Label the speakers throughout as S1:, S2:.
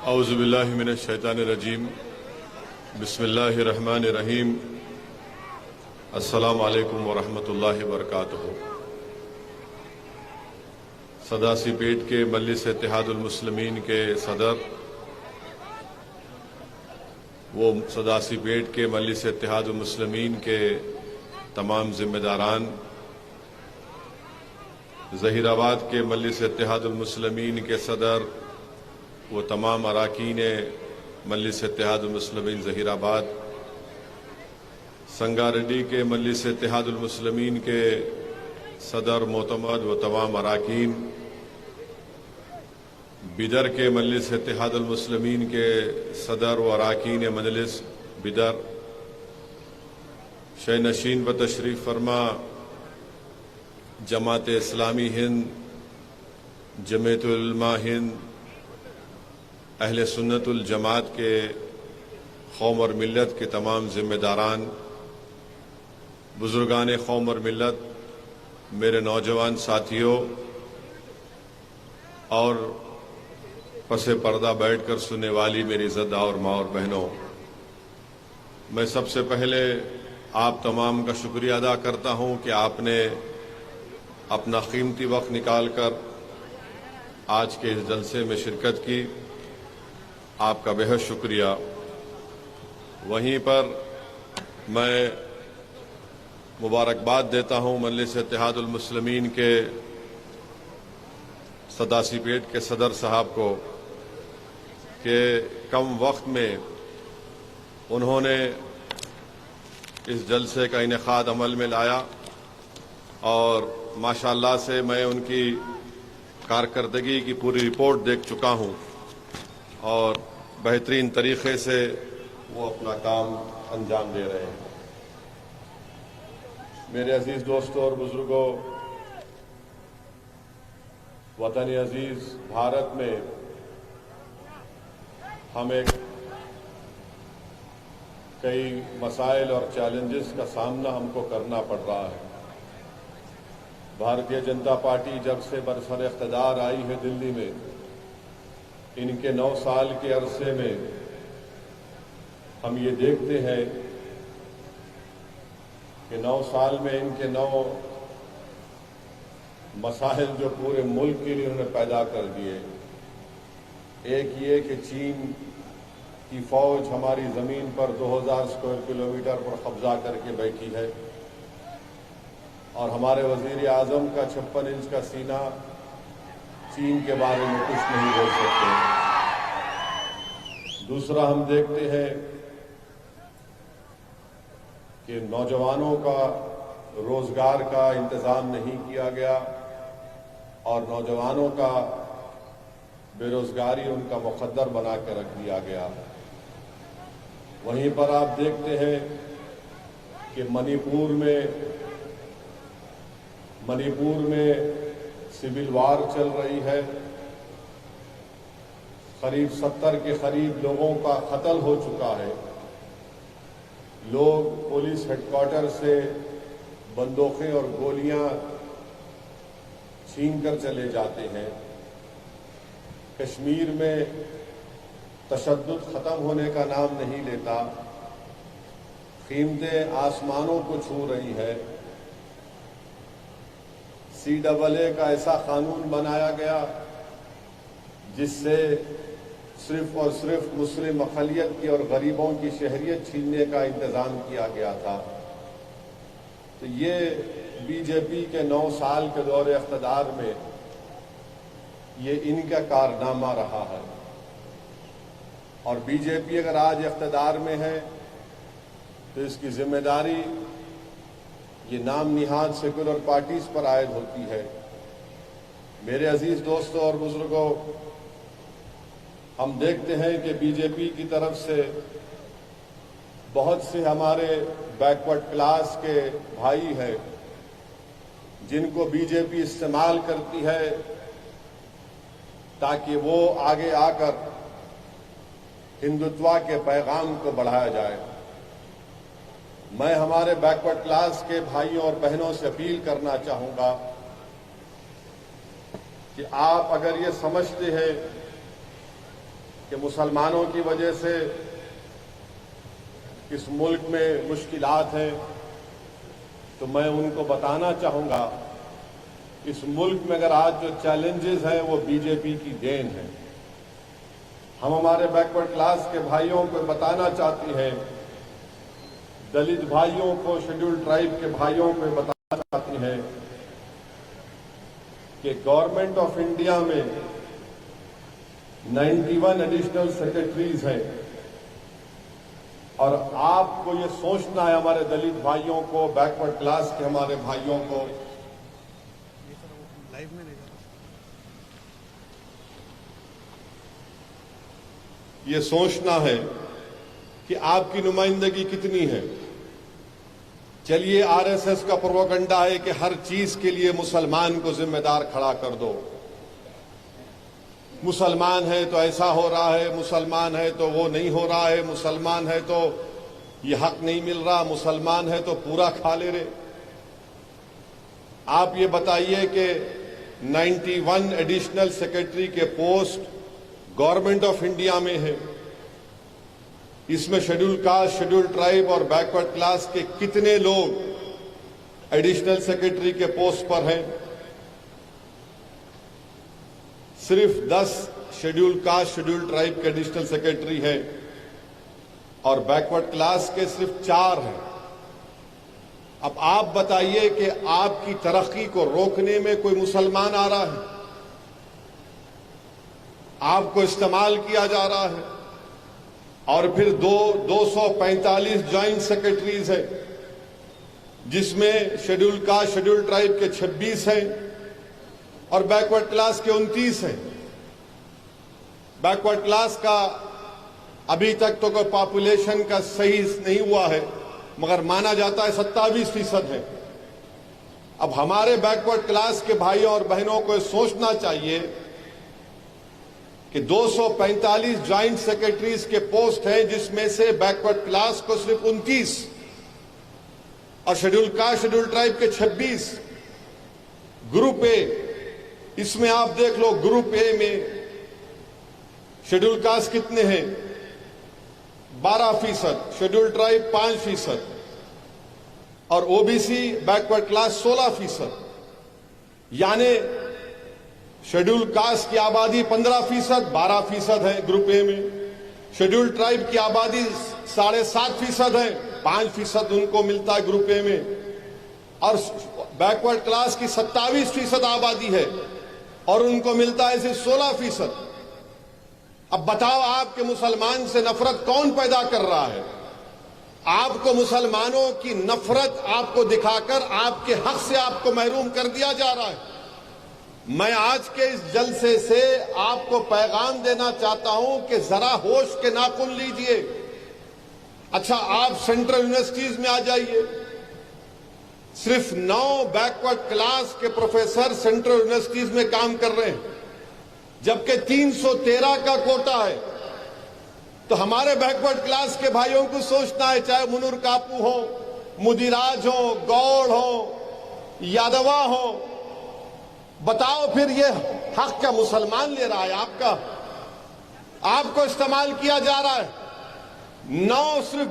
S1: औज़ुबिल्लाहि मिनश्शैतानिर्रजीम बिस्मिल्लाहिर्रहमानिर्रहीम अस्सलामु अलैकुम वरहमतुल्लाहि वबरकातुहू। सदासीपेट के मजलिस इत्तेहादुल मुस्लिमीन के सदर, वो सदासीपेट के मजलिस इत्तेहादुल मुस्लिमीन के तमाम जिम्मेदारान, ज़हीराबाद के मजलिस इत्तेहादुल मुस्लिमीन के सदर, वो तमाम अराकीन मजलिस इत्तेहादुल मुस्लिमीन ज़हीराबाद, संगारेड्डी के मजलिस इत्तेहादुल मुस्लिमीन के सदर मोतमद व तमाम अराकीन, बिदर के मजलिस इत्तेहादुल मुस्लिमीन के सदर व अराकीन मजलिस बिदर, शयनशीन व तशरीफ़ फरमा जमात इस्लामी हिंद, जमीयतुल उलमा हिंद, अहले सुन्नतुल जमात के कौम और मिल्लत के तमाम जिम्मेदारान, बुजुर्गान कौम और मिल्लत, मेरे नौजवान साथियों और पसे पर्दा बैठकर सुनने वाली मेरी इज़्ज़तदार और माँ और बहनों, मैं सबसे पहले आप तमाम का शुक्रिया अदा करता हूँ कि आपने अपना कीमती वक्त निकालकर आज के इस जलसे में शिरकत की। आपका बेहद शुक्रिया। वहीं पर मैं मुबारकबाद देता हूँ मजलिस इत्तेहादुल मुस्लिमीन के सदासीपेट के सदर साहब को कि कम वक्त में उन्होंने इस जलसे का इनेकाद अमल में लाया और माशाअल्लाह से मैं उनकी कारकर्दगी की पूरी रिपोर्ट देख चुका हूँ और बेहतरीन तरीके से वो अपना काम अंजाम दे रहे हैं। मेरे अजीज दोस्तों और बुजुर्गों, वतन अजीज भारत में हमें कई मसाइल और चैलेंजेस का सामना हमको करना पड़ रहा है। भारतीय जनता पार्टी जब से बरसर इख्तिदार आई है दिल्ली में, इनके 9 साल के अरसे में हम ये देखते हैं कि 9 साल में इनके 9 मसाइल जो पूरे मुल्क के लिए उन्होंने पैदा कर दिए। एक ये कि चीन की फौज हमारी ज़मीन पर 2000 स्क्वायर किलोमीटर पर कब्जा करके बैठी है और हमारे वज़ीर आज़म का 56 इंच का सीना चीन के बारे में कुछ नहीं बोल सकते। दूसरा, हम देखते हैं कि नौजवानों का रोजगार का इंतजाम नहीं किया गया और नौजवानों का बेरोजगारी उनका मुकद्दर बना कर रख दिया गया। वहीं पर आप देखते हैं कि मणिपुर में सिविल वार चल रही है। करीब 70 के करीब लोगों का कत्ल हो चुका है। लोग पुलिस हेडक्वार्टर से बंदूकें और गोलियां छीन कर चले जाते हैं। कश्मीर में तशद्दुद खत्म होने का नाम नहीं लेता। कीमतें आसमानों को छू रही है। CAA का ऐसा कानून बनाया गया जिससे सिर्फ और सिर्फ मुस्लिम अक़लियत की और गरीबों की शहरियत छीनने का इंतजाम किया गया था। तो ये बीजेपी के 9 साल के दौरे इख्तिदार में ये इनका कारनामा रहा है। और बीजेपी अगर आज इख्तिदार में है तो इसकी जिम्मेदारी ये नाम निहाद सेकुलर पार्टीज पर आयद होती है। मेरे अजीज दोस्तों और बुजुर्गों, हम देखते हैं कि बीजेपी की तरफ से बहुत से हमारे बैकवर्ड क्लास के भाई हैं जिनको बीजेपी इस्तेमाल करती है ताकि वो आगे आकर हिंदुत्व के पैगाम को बढ़ाया जाए। मैं हमारे बैकवर्ड क्लास के भाइयों और बहनों से अपील करना चाहूंगा कि आप अगर ये समझते हैं कि मुसलमानों की वजह से इस मुल्क में मुश्किलात हैं, तो मैं उनको बताना चाहूँगा इस मुल्क में अगर आज जो चैलेंजेस हैं वो बीजेपी की देन है। हम हमारे बैकवर्ड क्लास के भाइयों को बताना चाहते हैं, दलित भाइयों को, शेड्यूल्ड ट्राइब के भाइयों को बताना चाहते हैं कि गवर्नमेंट ऑफ इंडिया में 91 एडिशनल सेक्रेटरीज हैं और आपको ये सोचना है, हमारे दलित भाइयों को, बैकवर्ड क्लास के हमारे भाइयों को, ये सोचना है कि आपकी नुमाइंदगी कितनी है। चलिए, आरएसएस का प्रोपेगेंडा है कि हर चीज के लिए मुसलमान को जिम्मेदार खड़ा कर दो। मुसलमान है तो ऐसा हो रहा है, मुसलमान है तो वो नहीं हो रहा है, मुसलमान है तो ये हक नहीं मिल रहा, मुसलमान है तो पूरा खा ले रहे। आप ये बताइए कि 91 एडिशनल सेक्रेटरी के पोस्ट गवर्नमेंट ऑफ इंडिया में है, इसमें शेड्यूल कास्ट, शेड्यूल ट्राइब और बैकवर्ड क्लास के कितने लोग एडिशनल सेक्रेटरी के पोस्ट पर हैं? सिर्फ 10 शेड्यूल कास्ट, शेड्यूल ट्राइब के एडिशनल सेक्रेटरी हैं और बैकवर्ड क्लास के सिर्फ 4 हैं। अब आप बताइए कि आपकी तरक्की को रोकने में कोई मुसलमान आ रहा है? आपको इस्तेमाल किया जा रहा है। और फिर 245 ज्वाइंट सेक्रेटरीज हैं, जिसमें शेड्यूल कास्ट, शेड्यूल ट्राइब के 26 हैं और बैकवर्ड क्लास के 29 हैं। बैकवर्ड क्लास का अभी तक तो कोई पॉपुलेशन का सही नहीं हुआ है, मगर माना जाता है 27% है। अब हमारे बैकवर्ड क्लास के भाइयों और बहनों को सोचना चाहिए कि 245 ज्वाइंट सेक्रेटरीज के पोस्ट हैं, जिसमें से बैकवर्ड क्लास को सिर्फ 29 और शेड्यूल कास्ट, शेड्यूल ट्राइब के 26। ग्रुप ए, इसमें आप देख लो, ग्रुप ए में शेड्यूल कास्ट कितने हैं? 12%, शेड्यूल ट्राइब 5% और ओबीसी बैकवर्ड क्लास 16%। यानी शेड्यूल कास्ट की आबादी 15%, 12% है ग्रुप ए में। शेड्यूल ट्राइब की आबादी 7.5% है, 5% उनको मिलता है ग्रुप ए में। और बैकवर्ड क्लास की 27% आबादी है और उनको मिलता है सिर्फ 16%। अब बताओ, आपके मुसलमान से नफरत कौन पैदा कर रहा है? आपको मुसलमानों की नफरत आपको दिखाकर आपके हक से आपको महरूम कर दिया जा रहा है। मैं आज के इस जलसे से आपको पैगाम देना चाहता हूं कि जरा होश के नाखून लीजिए। अच्छा, आप सेंट्रल यूनिवर्सिटीज में आ जाइए, सिर्फ 9 बैकवर्ड क्लास के प्रोफेसर सेंट्रल यूनिवर्सिटीज में काम कर रहे हैं, जबकि 313 का कोटा है। तो हमारे बैकवर्ड क्लास के भाइयों को सोचना है, चाहे मुनूर कापू हो, मुदिराज हो, गौड़ हो, यादवा हो, बताओ फिर ये हक क्या मुसलमान ले रहा है? आपको इस्तेमाल किया जा रहा है। 9 सिर्फ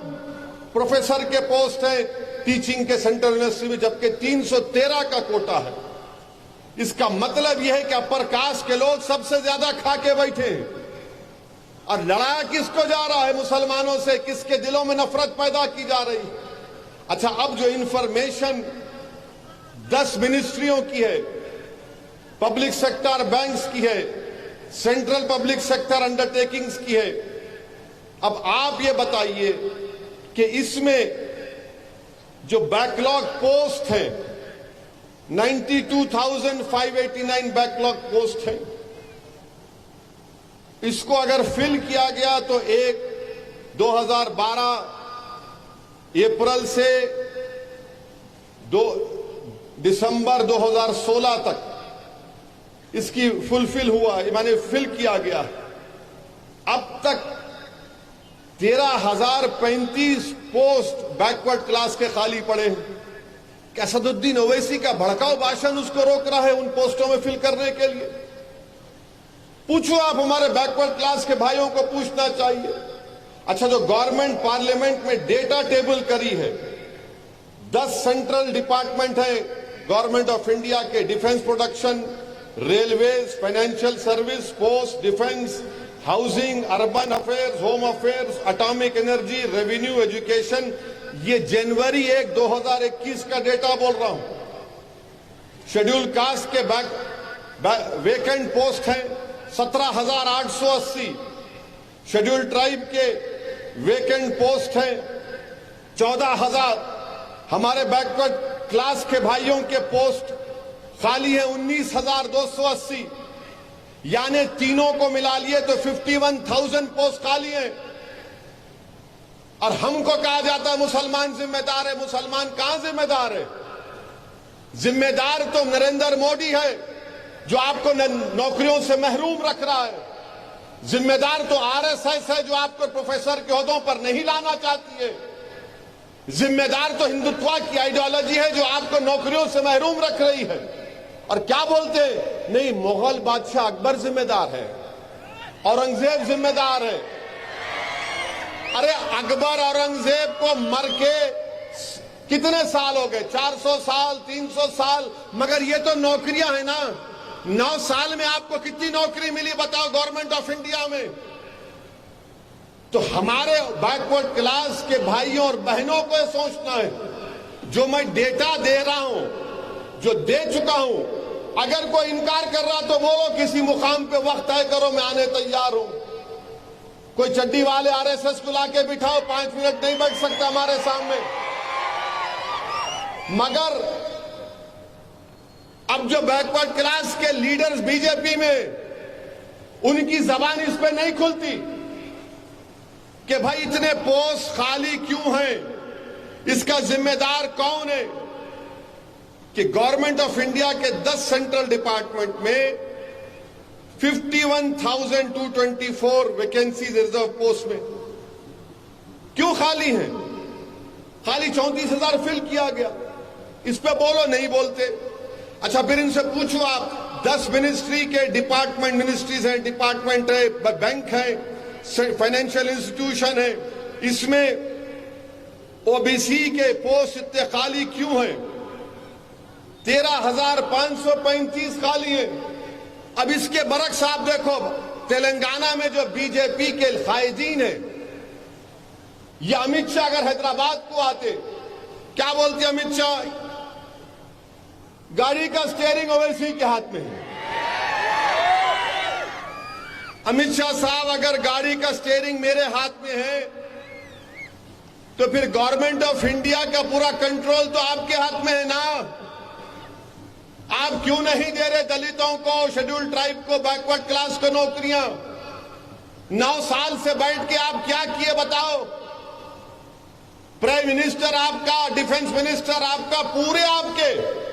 S1: प्रोफेसर के पोस्ट है टीचिंग के सेंट्रल यूनिवर्सिटी में, जबकि 313 का कोटा है। इसका मतलब यह है कि अपर कास्ट के लोग सबसे ज्यादा खा के बैठे हैं। और लड़ाया किसको जा रहा है? मुसलमानों से। किसके दिलों में नफरत पैदा की जा रही है? अच्छा, अब जो इंफॉर्मेशन 10 मिनिस्ट्रियों की है, पब्लिक सेक्टर बैंक्स की है, सेंट्रल पब्लिक सेक्टर अंडरटेकिंग्स की है, अब आप ये बताइए कि इसमें जो बैकलॉग पोस्ट है 92,589 बैकलॉग पोस्ट है, इसको अगर फिल किया गया तो 2012 अप्रैल से दिसंबर 2016 तक इसकी फुलफिल हुआ, माने फिल किया गया। अब तक 13,035 पोस्ट बैकवर्ड क्लास के खाली पड़े हैं। असदुद्दीन ओवैसी का भड़काऊ भाषण उसको रोक रहा है उन पोस्टों में फिल करने के लिए। पूछो, आप हमारे बैकवर्ड क्लास के भाइयों को पूछना चाहिए। अच्छा, जो गवर्नमेंट पार्लियामेंट में डेटा टेबल करी है, 10 सेंट्रल डिपार्टमेंट है गवर्नमेंट ऑफ इंडिया के, defence production, railways, financial service, post, defence, housing, urban affairs, home affairs, atomic energy, revenue, education. ये जनवरी 1, 2021 का डेटा बोल रहा हूं। शेड्यूल कास्ट के वेकेंट पोस्ट हैं 17,880। शेड्यूल ट्राइब के वेकेंट पोस्ट हैं 14,000। हमारे बैकवर्ड क्लास के भाइयों के पोस्ट खाली है 19,280। यानी तीनों को मिला लिए तो 51,000 पोस्ट खाली हैं। और हमको कहा जाता है मुसलमान जिम्मेदार है। मुसलमान कहां जिम्मेदार है? जिम्मेदार तो नरेंद्र मोदी है जो आपको नौकरियों से महरूम रख रहा है। जिम्मेदार तो आरएसएस है जो आपको प्रोफेसर के ओहदों पर नहीं लाना चाहती है। जिम्मेदार तो हिंदुत्व की आइडियोलॉजी है जो आपको नौकरियों से महरूम रख रही है। और क्या बोलते? नहीं, मुगल बादशाह अकबर जिम्मेदार है, औरंगजेब जिम्मेदार है। अरे अकबर औरंगजेब को मर के कितने साल हो गए? 400 साल, 300 साल। मगर ये तो नौकरियां हैं ना। 9 साल में आपको कितनी नौकरी मिली बताओ गवर्नमेंट ऑफ इंडिया में? तो हमारे बैकवर्ड क्लास के भाइयों और बहनों को सोचना है, जो मैं डेटा दे रहा हूं, जो दे चुका हूं, अगर कोई इनकार कर रहा तो बोलो, किसी मुकाम पे वक्त तय करो, मैं आने तैयार हूं। कोई चड्डी वाले आरएसएस को लाके बिठाओ, 5 मिनट नहीं बैठ सकता हमारे सामने। मगर अब जो बैकवर्ड क्लास के लीडर्स बीजेपी में, उनकी जबान इस पे नहीं खुलती कि भाई इतने पोस्ट खाली क्यों हैं, इसका जिम्मेदार कौन है? कि गवर्नमेंट ऑफ इंडिया के 10 सेंट्रल डिपार्टमेंट में 51,224 वैकेंसीज रिजर्व पोस्ट में क्यों खाली हैं? खाली 34,000 फिल किया गया। इस पे बोलो, नहीं बोलते। अच्छा, फिर इनसे पूछो आप, 10 मिनिस्ट्री के डिपार्टमेंट, मिनिस्ट्रीज हैं, डिपार्टमेंट है, बैंक है, फाइनेंशियल इंस्टीट्यूशन है, इसमें ओबीसी के पोस्ट इतने खाली क्यों हैं? 13,535 खाली है। अब इसके बरक्स आप देखो, तेलंगाना में जो बीजेपी के कायदीन है, ये अमित शाह अगर हैदराबाद को आते, क्या बोलते अमित शाह? गाड़ी का स्टीयरिंग ओवैसी के हाथ में है। अमित शाह साहब, अगर गाड़ी का स्टीयरिंग मेरे हाथ में है तो फिर गवर्नमेंट ऑफ इंडिया का पूरा कंट्रोल तो आपके हाथ में है ना। आप क्यों नहीं दे रहे दलितों को, शेड्यूल ट्राइब को, बैकवर्ड क्लास को नौकरियां? 9 साल से बैठ के आप क्या किए बताओ? प्राइम मिनिस्टर आपका, डिफेंस मिनिस्टर आपका, पूरे आपके।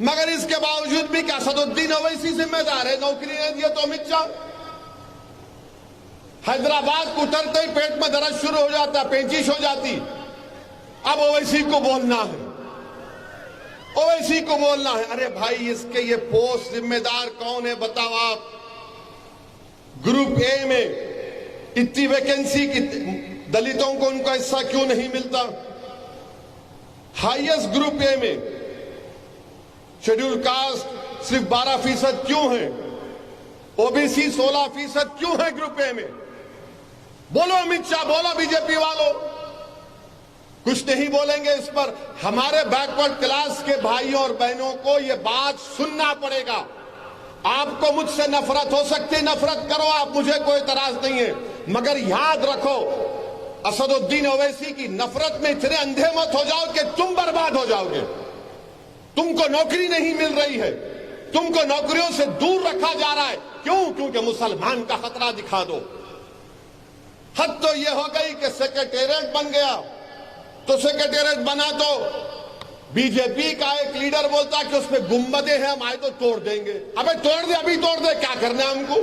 S1: मगर इसके बावजूद भी क्या असदुद्दीन ओवैसी जिम्मेदार है? नौकरी नहीं दिया तो अमित शाह। हैदराबाद को उतरते ही पेट में दर्द शुरू हो जाता, पेचिश हो जाती। अब ओवैसी को बोलना है, ओवैसी को बोलना है। अरे भाई, इसके ये पोस्ट जिम्मेदार कौन है बताओ आप? ग्रुप ए में इतनी वैकेंसी की, दलितों को उनका हिस्सा क्यों नहीं मिलता? हाईएस्ट ग्रुप ए में शेड्यूल कास्ट सिर्फ 12% क्यों है? ओबीसी 16% क्यों है ग्रुप ए में? बोलो अमित शाह, बोलो बीजेपी वालों। कुछ नहीं बोलेंगे इस पर। हमारे बैकवर्ड क्लास के भाइयों और बहनों को यह बात सुनना पड़ेगा। आपको मुझसे नफरत हो सकती है, नफरत करो आप, मुझे कोई इतराज नहीं है। मगर याद रखो, असदुद्दीन ओवैसी की नफरत में इतने अंधे मत हो जाओ कि तुम बर्बाद हो जाओगे। तुमको नौकरी नहीं मिल रही है, तुमको नौकरियों से दूर रखा जा रहा है। क्यों? क्योंकि मुसलमान का खतरा दिखा दो। हद तो यह हो गई कि सेक्रेटेरिएट बन गया, तो सेक्रेटेरिएट बना तो बीजेपी का एक लीडर बोलता कि उसमें गुंबदें हैं, हम आए तो तोड़ देंगे। अबे तोड़ दे, अभी तोड़ दे, क्या करना है हमको?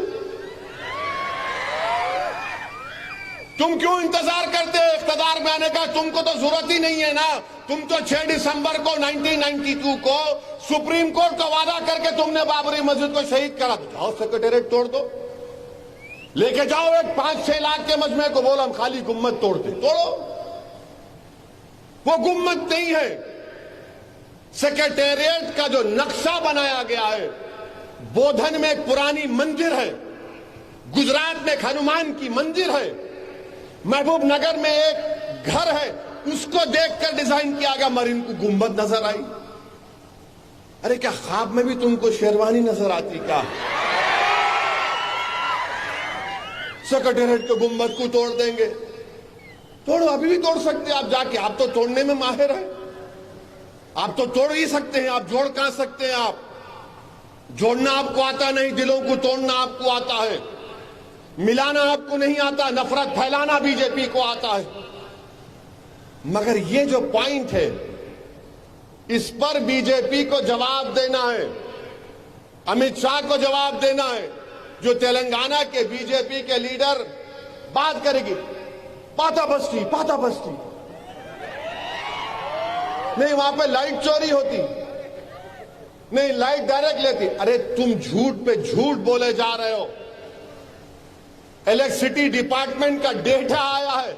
S1: तुम क्यों इंतजार करते हो इख्तियार में आने का? तुमको तो जरूरत ही नहीं है ना। तुम तो 6 दिसंबर को 1992 को सुप्रीम कोर्ट का वादा करके तुमने बाबरी मस्जिद को शहीद करा, तो जाओ सेक्रेटेरिएट तोड़ दो, लेके जाओ एक 5-6 लाख के मजमे को, बोलो हम खाली गुम्मत तोड़ते, तोड़ो। वो गुम्मत नहीं है, सेक्रेटेरिएट का जो नक्शा बनाया गया है, बोधन में एक पुरानी मंदिर है, गुजरात में एक हनुमान की मंदिर है, महबूब नगर में एक घर है, उसको देखकर डिजाइन किया गया, मगर इनको गुंबद नजर आई। अरे क्या ख्वाब में भी तुमको शेरवानी नजर आती क्या? सेक्रेटेरिएट के गुंबद को तोड़ देंगे, तोड़ो, अभी भी तोड़ सकते हैं आप जाके, आप तो तोड़ने में माहिर हैं, आप तो तोड़ ही सकते हैं, आप जोड़ कहां सकते हैं? आप जोड़ना आपको आता नहीं, दिलों को तोड़ना आपको आता है, मिलाना आपको नहीं आता, नफरत फैलाना बीजेपी को आता है। मगर ये जो पॉइंट है, इस पर बीजेपी को जवाब देना है, अमित शाह को जवाब देना है। जो तेलंगाना के बीजेपी के लीडर बात करेगी, पाता बस्ती नहीं, वहां पे लाइट चोरी होती नहीं, लाइट डायरेक्ट लेती। अरे तुम झूठ पे झूठ बोले जा रहे हो। इलेक्ट्रिसिटी डिपार्टमेंट का डेटा आया है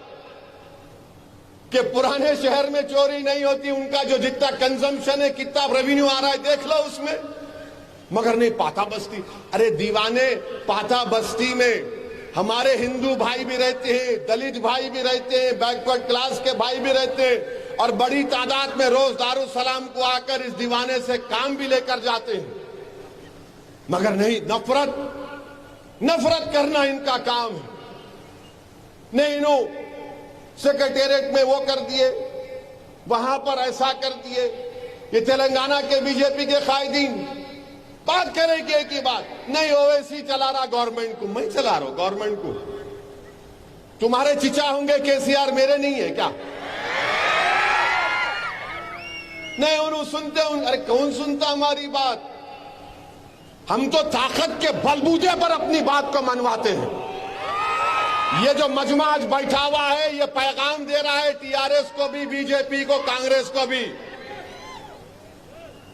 S1: कि पुराने शहर में चोरी नहीं होती, उनका जो जितना कंजम्पशन है, कितना रेवेन्यू आ रहा है देख लो उसमें, मगर नहीं पाता बस्ती। अरे दीवाने, पाता बस्ती में हमारे हिंदू भाई भी रहते हैं, दलित भाई भी रहते हैं, बैकवर्ड क्लास के भाई भी रहते हैं, और बड़ी तादाद में रोज दारुसलाम को आकर इस दीवाने से काम भी लेकर जाते हैं। मगर नहीं, नफरत करना इनका काम है। नहीं, नो सेक्रेटेरिएट में वो कर दिए, वहां पर ऐसा कर दिए। ये तेलंगाना के बीजेपी के कायदीन बात करेंगे एक ही बात, नहीं ओवैसी चला रहा गवर्नमेंट को, मैं चला रहा हूं गवर्नमेंट को। तुम्हारे चिचा होंगे केसीआर, मेरे नहीं है क्या? नहीं, उन्होंने सुनते होंगे। अरे कौन सुनता हमारी बात? हम तो ताकत के बलबूते पर अपनी बात को मनवाते हैं। ये जो मजमा आज बैठा हुआ है, ये पैगाम दे रहा है टीआरएस को भी, बीजेपी को, कांग्रेस को भी,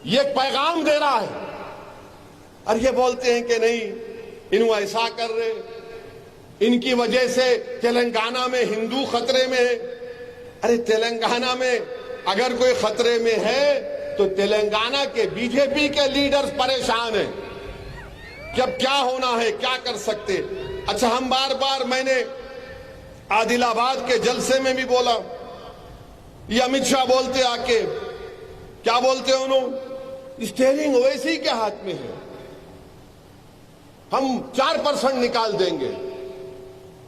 S1: ये पैगाम दे रहा है। और ये बोलते हैं कि नहीं, इन्हों ऐसा कर रहे, इनकी वजह से तेलंगाना में हिंदू खतरे में है। अरे तेलंगाना में अगर कोई खतरे में है तो तेलंगाना के बीजेपी के लीडर्स परेशान हैं कि अब क्या होना है, क्या कर सकते। अच्छा, हम बार बार, मैंने आदिलाबाद के जलसे में भी बोला, ये अमित शाह बोलते आके, क्या बोलते हैं उन्होंने, स्टीयरिंग ओवैसी के हाथ में है, हम 4% निकाल देंगे,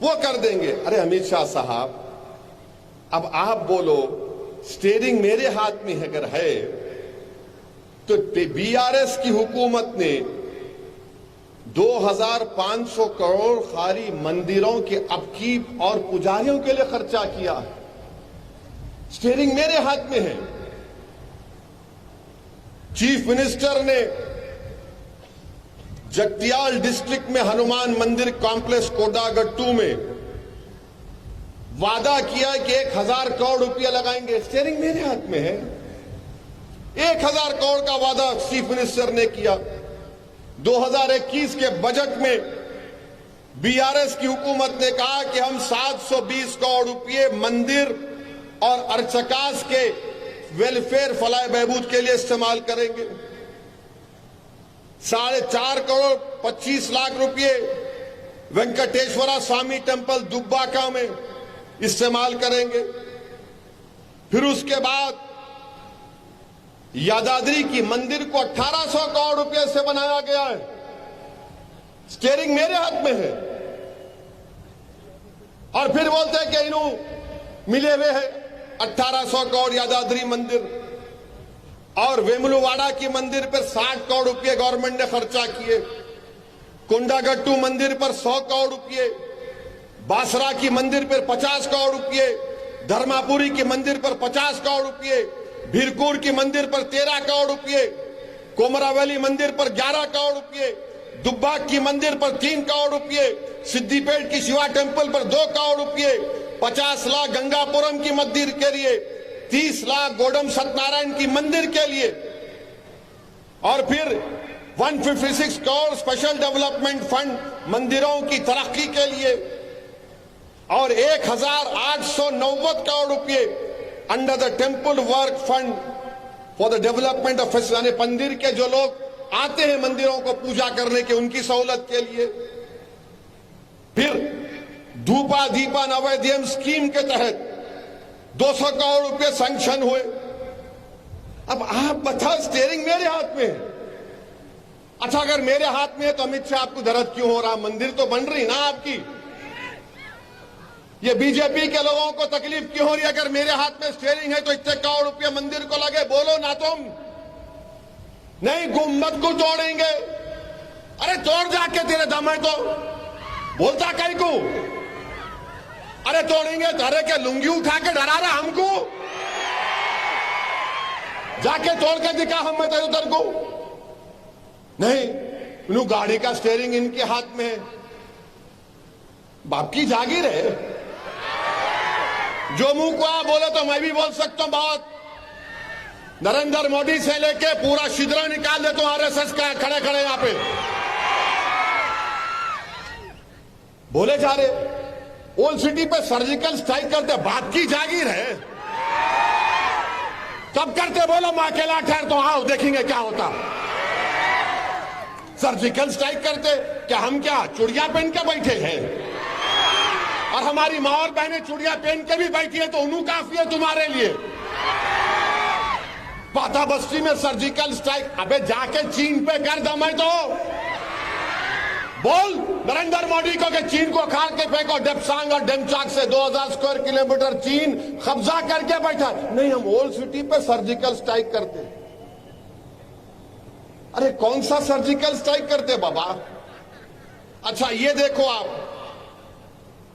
S1: वो कर देंगे। अरे अमित शाह साहब, अब आप बोलो स्टीयरिंग मेरे हाथ में अगर है तो बीआरएस की हुकूमत ने 2500 करोड़ खाली मंदिरों के अपकीप और पुजारियों के लिए खर्चा किया है। स्टीयरिंग मेरे हाथ में है। चीफ मिनिस्टर ने जगतियाल डिस्ट्रिक्ट में हनुमान मंदिर कॉम्प्लेक्स कोडागट्टू में वादा किया कि 1000 करोड़ रुपया लगाएंगे। स्टीयरिंग मेरे हाथ में है। 1000 करोड़ का वादा चीफ मिनिस्टर ने किया। 2021 के बजट में बीआरएस की हुकूमत ने कहा कि हम 720 करोड़ रुपये मंदिर और अर्चकास के वेलफेयर, फलाह बहबूद के लिए इस्तेमाल करेंगे। 4.5 करोड़ 25 लाख रुपये वेंकटेश्वरा स्वामी टेम्पल दुब्बाका में इस्तेमाल करेंगे। फिर उसके बाद यादाद्री की मंदिर को 1800 करोड़ रुपए से बनाया गया है। स्टीयरिंग मेरे हाथ में है। और फिर बोलते हैं कि इन्हों मिले हुए हैं 1800 करोड़ यादाद्री मंदिर, और वेमुलवाड़ा की मंदिर पर 60 करोड़ रुपए गवर्नमेंट ने खर्चा किए। कोंडागट्टू मंदिर पर 100 करोड़ रुपए, बासरा की मंदिर पर 50 करोड़ रुपए, धर्मापुरी की मंदिर पर 50 करोड़ रुपए, भीरकुर की मंदिर पर 13 करोड़ रुपए, कोमरावली मंदिर पर 11 करोड़ रुपए, दुब्बाक की मंदिर पर 3 करोड़ रुपए, सिद्दीपेट की शिवा टेम्पल पर 2 करोड़ रुपए, 50 लाख गंगापुरम की मंदिर के लिए, 30 लाख गोडम सत्यनारायण की मंदिर के लिए। और फिर 156 करोड़ स्पेशल डेवलपमेंट फंड मंदिरों की तरक्की के लिए और 1890 करोड़ रुपए under the temple work fund for the development of यानी मंदिर के जो लोग आते हैं मंदिरों को पूजा करने के उनकी सहूलत के लिए। फिर धूपा दीपा नवोदयम स्कीम के तहत 200 करोड़ रुपए सैंक्शन हुए। अब आप बताओ, स्टीयरिंग मेरे हाथ में है। अच्छा, अगर मेरे हाथ में है तो अमित शाह आपको दर्द क्यों हो रहा? मंदिर तो बन रही ना आपकी। ये बीजेपी के लोगों को तकलीफ क्यों हो रही है? अगर मेरे हाथ में स्टीयरिंग है तो इतने करोड़ रुपए मंदिर को लगे, बोलो ना तुम। नहीं, गुम्बद को तोड़ेंगे। अरे तोड़ जाके, तेरे दम है तो बोलता कहीं को। अरे तोड़ेंगे, धरे के लुंगी उठा के डरा रहा हमको। जाके तोड़ के दिखा हम में तो उधर को। नहीं, गाड़ी का स्टीयरिंग इनके हाथ में है। बाप की जागीर है। जो मुंह को आप बोले तो मैं भी बोल सकता हूं बात। नरेंद्र मोदी से लेके पूरा शिद्रा निकाल दे तो आरएसएस का खड़े खड़े यहां पे बोले जा रहे। ओल्ड सिटी पे सर्जिकल स्ट्राइक करते, बात की जागीर है। कब करते बोलो, मैं अकेला ठहर तो आओ देखेंगे क्या होता। सर्जिकल स्ट्राइक करते क्या? हम क्या चुड़िया पहन के बैठे हैं? और हमारी मां और बहनें चुड़िया पहन के भी बैठी है तो उन्हें काफी है तुम्हारे लिए। पाता बस्ती में सर्जिकल स्ट्राइक, अबे जाके चीन पे कर दम है तो बोल नरेंद्र मोदी को कि चीन को खाल के फेंको। डेप्सांग और डेमचाक से 2000 स्क्वायर किलोमीटर चीन कब्जा करके बैठा। नहीं, हम ओल्ड सिटी पे सर्जिकल स्ट्राइक करते। अरे कौन सा सर्जिकल स्ट्राइक करते बाबा? अच्छा ये देखो आप,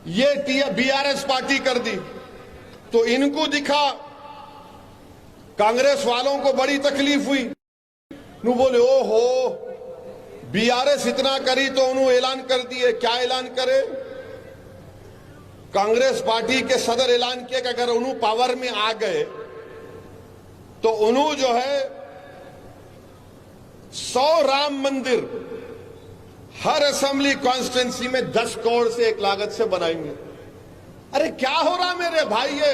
S1: ये बीआरएस पार्टी कर दी तो इनको दिखा, कांग्रेस वालों को बड़ी तकलीफ हुई। नु बोले ओहो, बीआरएस इतना करी तो उन्होंने ऐलान कर दिए। क्या ऐलान करे? कांग्रेस पार्टी के सदर ऐलान किया कि अगर उन्होंने पावर में आ गए तो उन्होंने जो है 100 राम मंदिर हर असेंबली कॉन्स्टिट्यूंसी में 10 करोड़ से एक लागत से बनाएंगे। अरे क्या हो रहा मेरे भाई, ये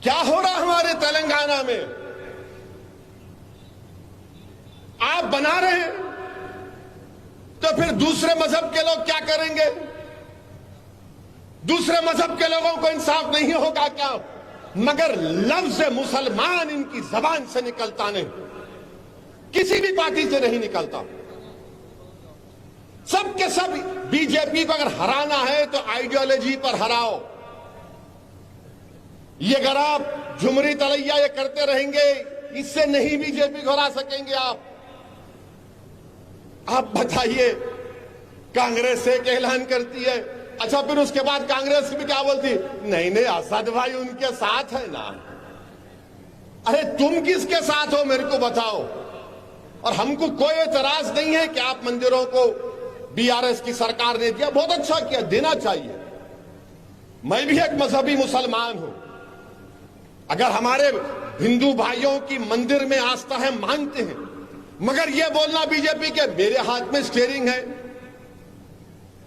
S1: क्या हो रहा हमारे तेलंगाना में? आप बना रहे हैं तो फिर दूसरे मजहब के लोग क्या करेंगे? दूसरे मजहब के लोगों को इंसाफ नहीं होगा क्या? मगर लफ्ज मुसलमान इनकी जबान से निकलता नहीं, किसी भी पार्टी से नहीं निकलता। सब के सब बीजेपी को अगर हराना है तो आइडियोलॉजी पर हराओ। ये अगर आप झुमरी तलैया ये करते रहेंगे, इससे नहीं बीजेपी को हरा सकेंगे आप। बताइए, कांग्रेस एक ऐलान करती है, अच्छा फिर उसके बाद कांग्रेस भी क्या बोलती? नहीं नहीं, असद भाई उनके साथ है ना। अरे तुम किसके साथ हो मेरे को बताओ। और हमको कोई एतराज नहीं है कि आप मंदिरों को बीआरएस की सरकार ने दिया, बहुत अच्छा किया, देना चाहिए। मैं भी एक मजहबी मुसलमान हूं। अगर हमारे हिंदू भाइयों की मंदिर में आस्था है, मानते हैं, मगर यह बोलना बीजेपी के मेरे हाथ में स्टीयरिंग है।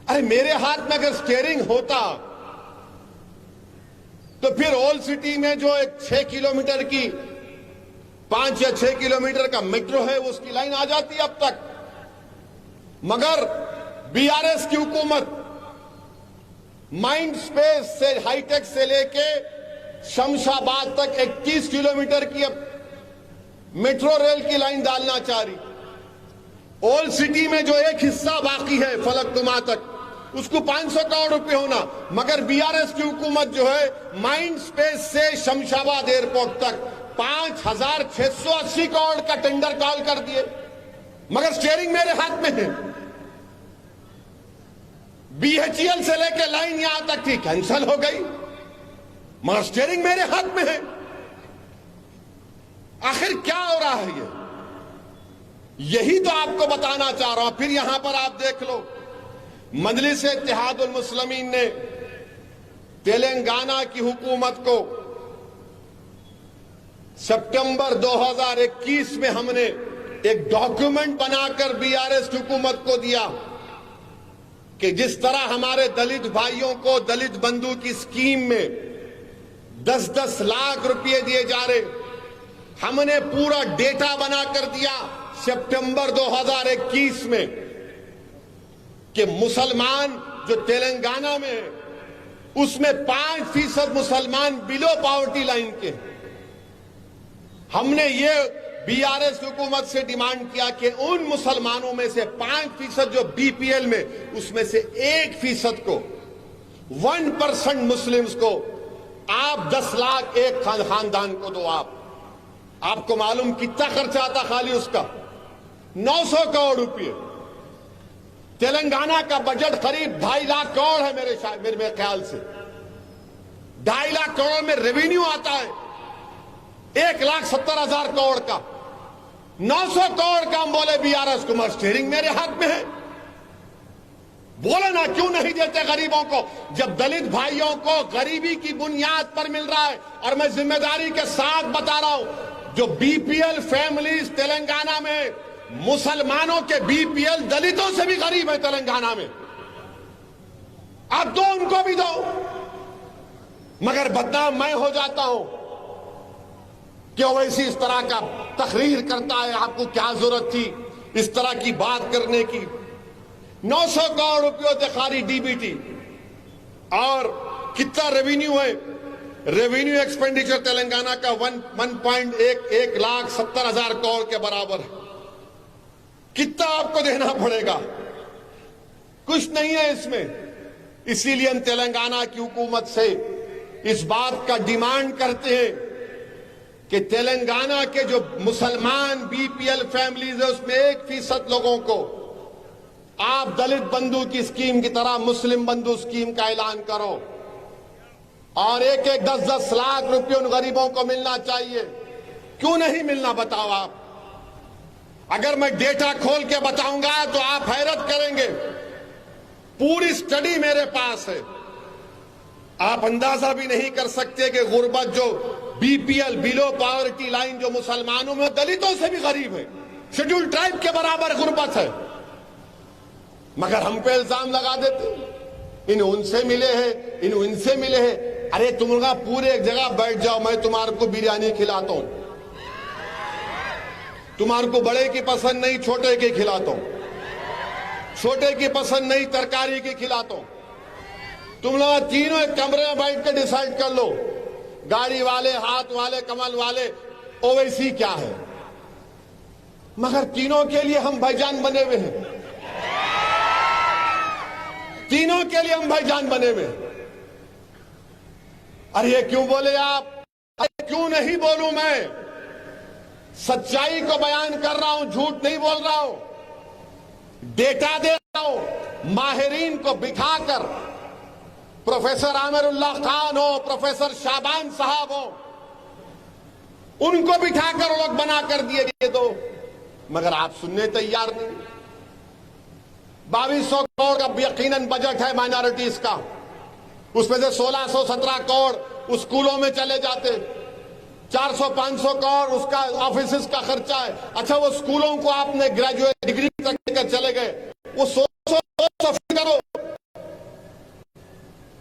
S1: अरे मेरे हाथ में अगर स्टीयरिंग होता तो फिर ओल्ड सिटी में जो एक 6 किलोमीटर की 5 या 6 किलोमीटर का मेट्रो है उसकी लाइन आ जाती अब तक। मगर बीआरएस की हुकूमत माइंड स्पेस से हाईटेक से लेके शमशाबाद तक 21 किलोमीटर की अब मेट्रो रेल की लाइन डालना चाह रही। ओल्ड सिटी में जो एक हिस्सा बाकी है फलकनुमा तक, उसको 500 करोड़ रुपए होना, मगर बीआरएस की हुकूमत जो है माइंड स्पेस से शमशाबाद एयरपोर्ट तक 5680 करोड़ का टेंडर कॉल कर दिए, मगर स्टीयरिंग मेरे हाथ में है। बीएचईएल से लेकर लाइन यहां तक थी, कैंसिल हो गई, मगर स्टीयरिंग मेरे हाथ में है। आखिर क्या हो रहा है ये? यही तो आपको बताना चाह रहा हूं। फिर यहां पर आप देख लो, मजलिस-ए-इत्तेहादुल मुस्लिमीन ने तेलंगाना की हुकूमत को सितंबर 2021 में हमने एक डॉक्यूमेंट बनाकर बीआरएस हुकूमत को दिया कि जिस तरह हमारे दलित भाइयों को दलित बंधु की स्कीम में 10-10 लाख रुपए दिए जा रहे, हमने पूरा डेटा बनाकर दिया सितंबर 2021 में कि मुसलमान जो तेलंगाना में है उसमें 5% मुसलमान बिलो पॉवर्टी लाइन के। हमने ये बीआरएस हुकूमत से डिमांड किया कि उन मुसलमानों में से 5% जो बीपीएल में, उसमें से 1% को 1% मुस्लिम्स को आप 10 लाख एक खानदान को दो। आपको मालूम कितना खर्चा आता खाली उसका? 900 करोड़ रुपए। तेलंगाना का बजट करीब 2.5 लाख करोड़ है मेरे ख्याल से। 2.5 लाख करोड़ में रेवेन्यू आता है 1,70,000 करोड़ का। 900 करोड़ का हम बोले बीआरएस को, स्टीयरिंग मेरे हाथ में है। बोले ना क्यों नहीं देते गरीबों को, जब दलित भाइयों को गरीबी की बुनियाद पर मिल रहा है। और मैं जिम्मेदारी के साथ बता रहा हूं, जो बीपीएल फैमिलीज तेलंगाना में, मुसलमानों के बीपीएल दलितों से भी गरीब है तेलंगाना में, आप दो, उनको भी दो। मगर बदनाम मैं हो जाता हूं कि ओवैसी इस तरह का तकरीर करता है। आपको क्या जरूरत थी इस तरह की बात करने की? 900 करोड़ रुपयों से खाली डीबीटी। और कितना रेवेन्यू है? रेवेन्यू एक्सपेंडिचर तेलंगाना का 1,70,000 करोड़ के बराबर है। कितना आपको देना पड़ेगा? कुछ नहीं है इसमें। इसीलिए हम तेलंगाना की हुकूमत से इस बात का डिमांड करते हैं कि तेलंगाना के जो मुसलमान बीपीएल फैमिलीज है उसमें 1% लोगों को आप दलित बंधु की स्कीम की तरह मुस्लिम बंधु स्कीम का ऐलान करो और 10-10 लाख रुपए उन गरीबों को मिलना चाहिए। क्यों नहीं मिलना बताओ आप? अगर मैं डेटा खोल के बताऊंगा तो आप हैरत करेंगे। पूरी स्टडी मेरे पास है। आप अंदाजा भी नहीं कर सकते कि गुर्बत जो बीपीएल बिलो पॉवर्टी लाइन जो मुसलमानों में दलितों से भी गरीब है, शेड्यूल ट्राइब के बराबर गुर्बत है। मगर हम पे इल्जाम लगा देते इन उनसे मिले हैं, इन उनसे मिले हैं। अरे तुम लोग पूरे एक जगह बैठ जाओ, मैं तुम्हारे को बिरयानी खिलाता हूं। तुम्हारे को बड़े की पसंद नहीं, छोटे की खिलाता हूं। छोटे की पसंद नहीं, तरकारी की खिलाता हूं। तुम लोग तीनों एक कमरे में बैठ कर डिसाइड कर लो, गाड़ी वाले, हाथ वाले, कमल वाले, ओवैसी क्या है। मगर तीनों के लिए हम भाईजान बने हुए हैं। तीनों के लिए हम भाईजान बने हुए हैं। अरे ये क्यों बोले आप? अरे क्यों नहीं बोलूं? मैं सच्चाई को बयान कर रहा हूं, झूठ नहीं बोल रहा हूं। डेटा दे रहा हूं। माहिरीन को बिठाकर, प्रोफेसर आमिरुल्लाह खान हो, प्रोफेसर शाबान साहब हो, उनको बिठाकर वो लोग बना कर दिए ये दो। मगर आप सुनने तैयार नहीं। 2200 करोड़ का यकीनन बजट है माइनॉरिटीज का। उसमें से 1617 करोड़ स्कूलों में चले जाते, 400-500 करोड़ उसका ऑफिस का खर्चा है। अच्छा, वो स्कूलों को आपने ग्रेजुएट डिग्री तक लेकर चले गए, वो 100 करो।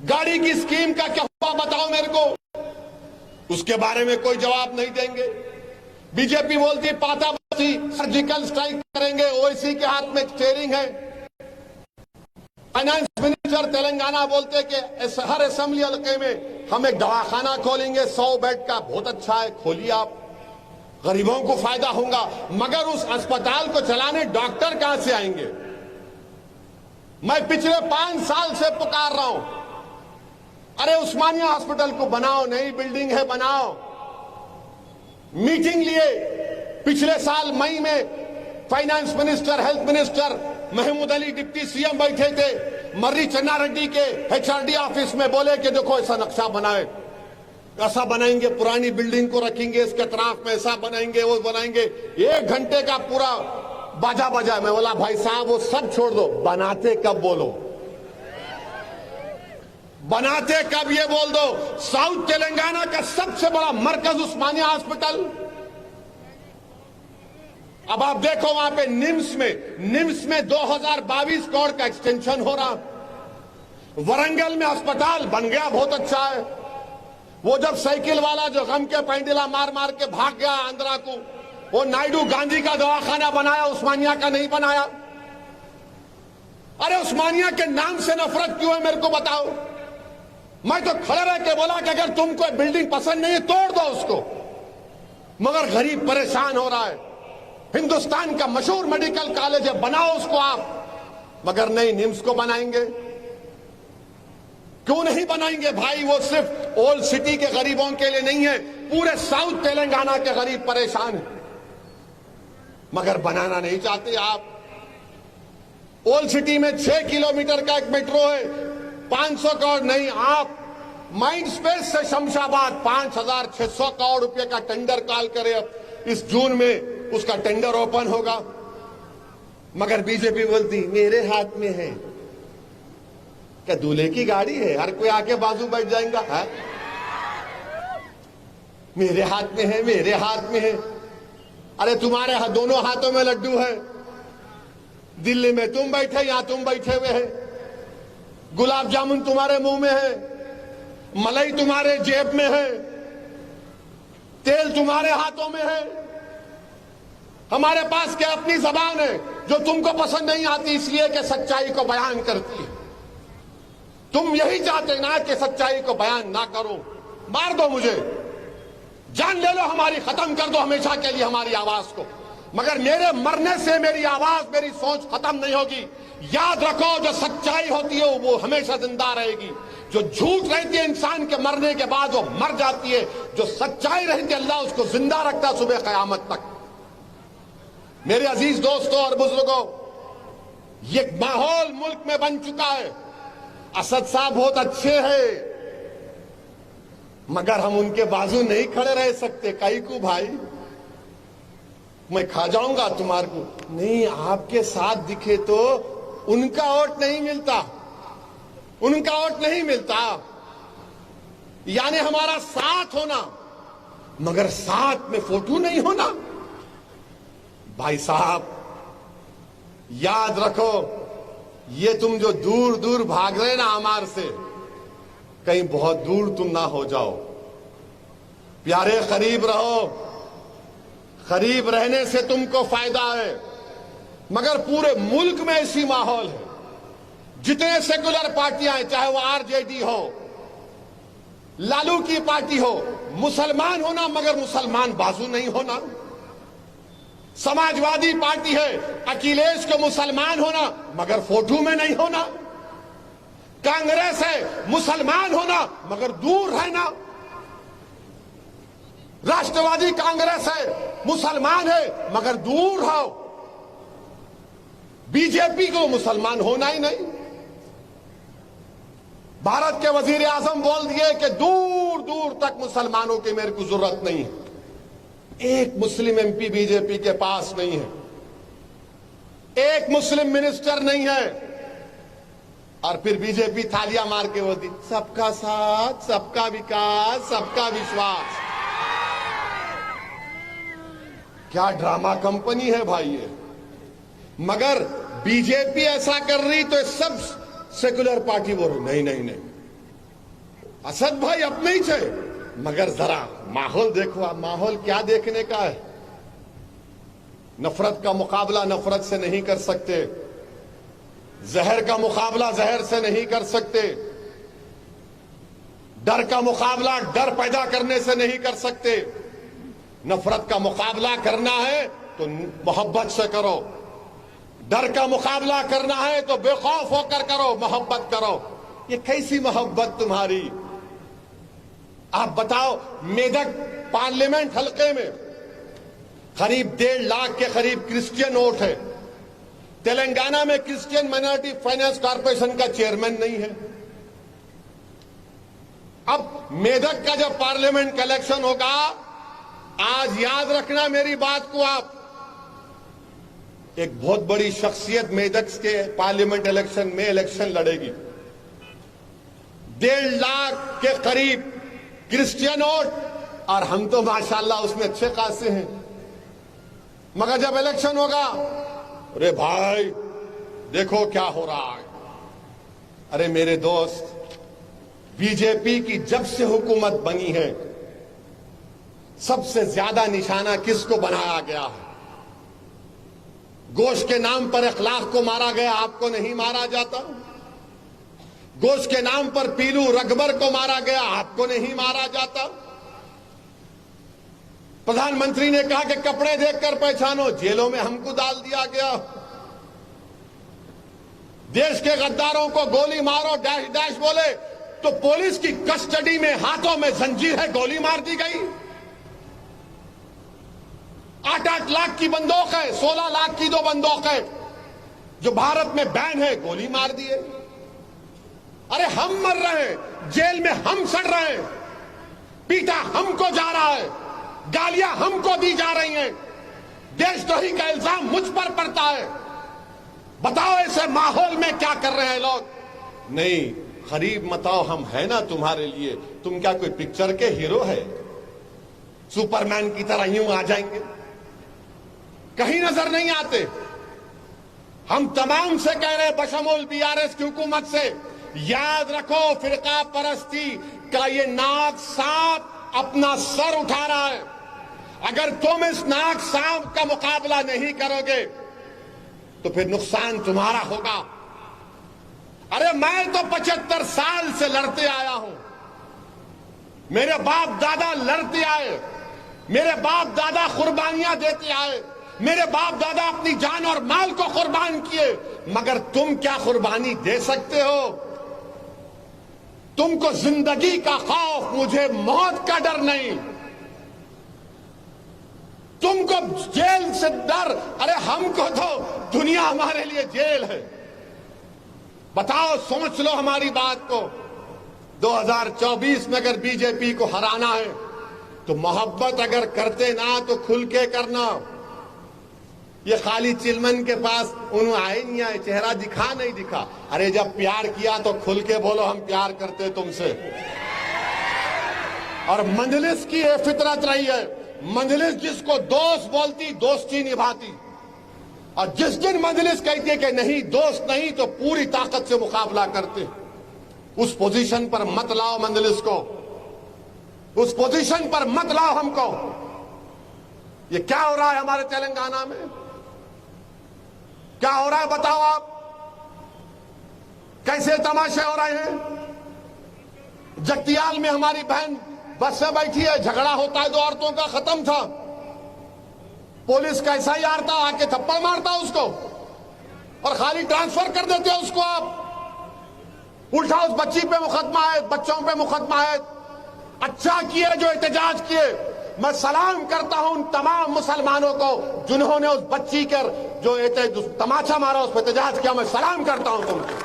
S1: गाड़ी की स्कीम का क्या हुआ बताओ मेरे को? उसके बारे में कोई जवाब नहीं देंगे। बीजेपी बोलती पाताबस्ती सर्जिकल स्ट्राइक करेंगे, ओवैसी के हाथ में स्टीयरिंग है। फाइनेंस मिनिस्टर तेलंगाना बोलते कि हर असेंबली हल्के में हम एक दवाखाना खोलेंगे 100 बेड का। बहुत अच्छा है, खोलिए आप, गरीबों को फायदा होगा। मगर उस अस्पताल को चलाने डॉक्टर कहां से आएंगे? मैं पिछले 5 साल से पुकार रहा हूं, अरे उस्मानिया हॉस्पिटल को बनाओ, नई बिल्डिंग है, बनाओ। मीटिंग लिए पिछले साल मई में, finance minister, health minister, Mahmood Ali deputy CM बैठे थे मर्री चन्ना रेड्डी के एचआरडी ऑफिस में। बोले कि देखो ऐसा नक्शा बनाए, ऐसा बनाएंगे, पुरानी बिल्डिंग को रखेंगे, इसके तरफ में ऐसा बनाएंगे, वो बनाएंगे। 1 घंटे का पूरा बाजा बजा। मैं बोला भाई साहब वो सब छोड़ दो, बनाते कब बोलो। बनाते कब ये बोल दो। साउथ तेलंगाना का सबसे बड़ा मरकज उस्मानिया हॉस्पिटल, अब आप देखो वहां पे निम्स में 2022 करोड़ का एक्सटेंशन हो रहा। वरंगल में अस्पताल बन गया, बहुत अच्छा है। वो जब साइकिल वाला जो गम के पैंडिला मार मार के भाग गया आंध्रा को, वो नायडू गांधी का दवाखाना बनाया, उस्मानिया का नहीं बनाया। अरे उस्मानिया के नाम से नफरत क्यों है मेरे को बताओ। मैं तो खड़े रह के बोला कि अगर तुमको बिल्डिंग पसंद नहीं है तोड़ दो उसको, मगर गरीब परेशान हो रहा है। हिंदुस्तान का मशहूर मेडिकल कॉलेज है, बनाओ उसको आप, मगर नहीं, निम्स को बनाएंगे। क्यों नहीं बनाएंगे भाई? वो सिर्फ ओल्ड सिटी के गरीबों के लिए नहीं है, पूरे साउथ तेलंगाना के गरीब परेशान हैं, मगर बनाना नहीं चाहते आप। ओल्ड सिटी में 6 किलोमीटर का एक मेट्रो है, 500 करोड़ नहीं। आप माइंड स्पेस से शमशाबाद 5,600 करोड़ रुपए का टेंडर कॉल करे, अब इस जून में उसका टेंडर ओपन होगा, मगर बीजेपी बोलती मेरे हाथ में है। क्या दूल्हे की गाड़ी है? हर कोई आके बाजू बैठ जाएगा है? मेरे हाथ में है, मेरे हाथ में है। अरे तुम्हारे दोनों हाथों में लड्डू है। दिल्ली में तुम बैठे, यहां तुम बैठे हुए हैं, गुलाब जामुन तुम्हारे मुंह में है, मलाई तुम्हारे जेब में है, तेल तुम्हारे हाथों में है। हमारे पास क्या अपनी जबान है जो तुमको पसंद नहीं आती, इसलिए कि सच्चाई को बयान करती है। तुम यही चाहते ना कि सच्चाई को बयान ना करो। मार दो मुझे, जान ले लो हमारी, खत्म कर दो हमेशा के लिए हमारी आवाज को, मगर मेरे मरने से मेरी आवाज, मेरी सोच खत्म नहीं होगी। याद रखो, जो सच्चाई होती है वो हमेशा जिंदा रहेगी। जो झूठ रहती है इंसान के मरने के बाद वो मर जाती है, जो सच्चाई रहती है अल्लाह उसको जिंदा रखता है सुबह कयामत तक। मेरे अजीज दोस्तों और बुजुर्गों, ये माहौल मुल्क में बन चुका है। असद साहब बहुत अच्छे हैं, मगर हम उनके बाजू नहीं खड़े रह सकते। कई को भाई मैं खा जाऊंगा तुम्हारे को नहीं, आपके साथ दिखे तो उनका वोट नहीं मिलता, उनका वोट नहीं मिलता। यानी हमारा साथ होना, मगर साथ में फोटो नहीं होना। भाई साहब याद रखो, ये तुम जो दूर दूर भाग रहे ना हमारे से, कहीं बहुत दूर तुम ना हो जाओ। प्यारे करीब रहो, करीब रहने से तुमको फायदा है। मगर पूरे मुल्क में ऐसी माहौल है, जितने सेकुलर पार्टियां हैं, चाहे वो आरजेडी हो, लालू की पार्टी हो, मुसलमान होना मगर मुसलमान बाजू नहीं होना। समाजवादी पार्टी है, अखिलेश को मुसलमान होना मगर फोटो में नहीं होना। कांग्रेस है, मुसलमान होना मगर दूर रहना। राष्ट्रवादी कांग्रेस है, मुसलमान है मगर दूर रहो। बीजेपी को मुसलमान होना ही नहीं। भारत के वजीर आजम बोल दिए कि दूर दूर तक मुसलमानों की मेरे को जरूरत नहीं है। एक मुस्लिम एमपी बीजेपी के पास नहीं है, एक मुस्लिम मिनिस्टर नहीं है, और फिर बीजेपी थालियां मार के बोलती सबका साथ, सबका विकास, सबका विश्वास। क्या ड्रामा कंपनी है भाई ये। मगर बीजेपी ऐसा कर रही तो सब सेकुलर पार्टी बोल रही नहीं नहीं नहीं, असद भाई अपने ही थे। मगर जरा माहौल देखो, आप माहौल क्या देखने का है। नफरत का मुकाबला नफरत से नहीं कर सकते, जहर का मुकाबला जहर से नहीं कर सकते, डर का मुकाबला डर पैदा करने से नहीं कर सकते। नफरत का मुकाबला करना है तो मोहब्बत से करो, डर का मुकाबला करना है तो बेखौफ होकर करो, मोहब्बत करो। ये कैसी मोहब्बत तुम्हारी? आप बताओ, मेदक पार्लियामेंट हलके में करीब 1.5 लाख के करीब क्रिश्चियन वोट है। तेलंगाना में क्रिश्चियन माइनॉरिटी फाइनेंस कॉर्पोरेशन का चेयरमैन नहीं है। अब मेदक का जब पार्लियामेंट का इलेक्शन होगा, आज याद रखना मेरी बात को आप, एक बहुत बड़ी शख्सियत मेदक के पार्लियामेंट इलेक्शन में इलेक्शन लड़ेगी। 1.5 लाख के करीब क्रिश्चियन वोट और हम तो माशाल्लाह उसमें अच्छे खासे हैं। मगर जब इलेक्शन होगा, अरे भाई देखो क्या हो रहा है। अरे मेरे दोस्त, बीजेपी की जब से हुकूमत बनी है सबसे ज्यादा निशाना किसको बनाया गया है? गोश्त के नाम पर अखलाक को मारा गया, आपको नहीं मारा जाता। गोश्त के नाम पर पीलू रगबर को मारा गया, आपको नहीं मारा जाता। प्रधानमंत्री ने कहा कि कपड़े देखकर पहचानो, जेलों में हमको डाल दिया गया। देश के गद्दारों को गोली मारो डैश डैश बोले तो पुलिस की कस्टडी में हाथों में जंजीर है, गोली मार दी गई। 8-8 लाख की बंदूक है, 16 लाख की 2 बंदूक है जो भारत में बैन है, गोली मार दिए। अरे हम मर रहे हैं, जेल में हम सड़ रहे हैं, पीटा हमको जा रहा है, गालियां हमको दी जा रही हैं, देशद्रोही का इल्जाम मुझ पर पड़ता है। बताओ ऐसे माहौल में क्या कर रहे हैं लोग? नहीं, गरीब मताओ हम है ना तुम्हारे लिए। तुम क्या कोई पिक्चर के हीरो है? सुपरमैन की तरह यूं आ जाएंगे? कहीं नजर नहीं आते। हम तमाम से कह रहे हैं, बशमुल बीआरएस की हुकूमत से, याद रखो फिरका परस्ती का ये नाग सांप अपना सर उठा रहा है। अगर तुम इस नाग सांप का मुकाबला नहीं करोगे तो फिर नुकसान तुम्हारा होगा। अरे मैं तो 75 साल से लड़ते आया हूं, मेरे बाप दादा लड़ते आए, मेरे बाप दादा कुर्बानियां देते आए, मेरे बाप दादा अपनी जान और माल को कुर्बान किए। मगर तुम क्या कुर्बानी दे सकते हो? तुमको जिंदगी का खौफ, मुझे मौत का डर नहीं। तुमको जेल से डर, अरे हमको तो दुनिया हमारे लिए जेल है। बताओ, सोच लो हमारी बात को। 2024 में अगर बीजेपी को हराना है तो मोहब्बत अगर करते ना तो खुल के करना। ये खाली चिलमन के पास उन्होंने आए नहीं आए, चेहरा दिखा नहीं दिखा। अरे जब प्यार किया तो खुल के बोलो हम प्यार करते तुमसे। और मंजलिस की ये फितरत रही है, मंजलिस जिसको दोस्त बोलती दोस्ती निभाती, और जिस दिन मंजलिस कहती है कि नहीं दोस्त नहीं तो पूरी ताकत से मुकाबला करते। उस पोजीशन पर मत लाओ मंजलिस को, उस पोजीशन पर मत लाओ हमको। ये क्या हो रहा है हमारे तेलंगाना में? क्या हो रहा है बताओ आप? कैसे तमाशे हो रहे हैं? जगतियाल में हमारी बहन बस से बैठी है, झगड़ा होता है 2 औरतों का, खत्म था। पुलिस कैसा ही आता, आके थप्पड़ मारता उसको और खाली ट्रांसफर कर देते हो उसको आप। उल्टा उस बच्ची पे मुकदमा है, बच्चों पे मुकदमा है। अच्छा किए जो एहतजाज किए। मैं सलाम करता हूं उन तमाम मुसलमानों को जिन्होंने उस बच्ची कर जो तमाचा मारा, उस पर एहतजाज किया। मैं सलाम करता हूं तुमको।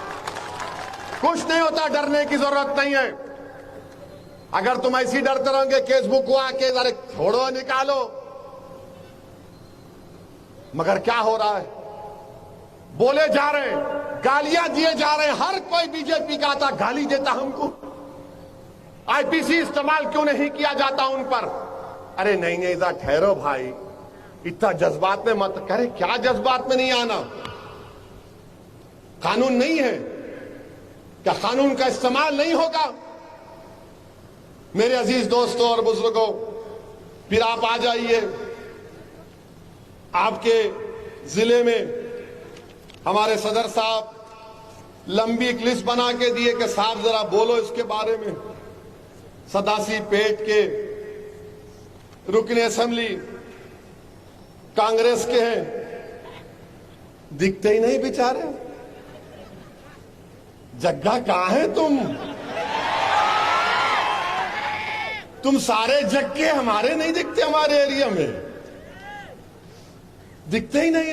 S1: कुछ नहीं होता, डरने की जरूरत नहीं है। अगर तुम ऐसी डरते रहोगे फेसबुक को आके अरे छोड़ो निकालो। मगर क्या हो रहा है? बोले जा रहे हैं, गालियां दिए जा रहे हैं। हर कोई बीजेपी का आता गाली देता हमको। आईपीसी इस्तेमाल क्यों नहीं किया जाता उन पर? अरे नहीं नहीं, इधर ठहरो भाई, इतना जज्बात में मत करे। क्या जज्बात में नहीं आना? कानून नहीं है क्या? कानून का इस्तेमाल नहीं होगा? मेरे अजीज दोस्तों और बुजुर्गों, फिर आप आ जाइए। आपके जिले में हमारे सदर साहब लंबी एक लिस्ट बना के दिए कि साहब जरा बोलो इसके बारे में। सदासी पेट के रुकने असेंबली कांग्रेस के हैं, दिखते ही नहीं बेचारे। जग्गा कहां है तुम सारे जग्गे हमारे नहीं दिखते, हमारे एरिया में दिखते ही नहीं।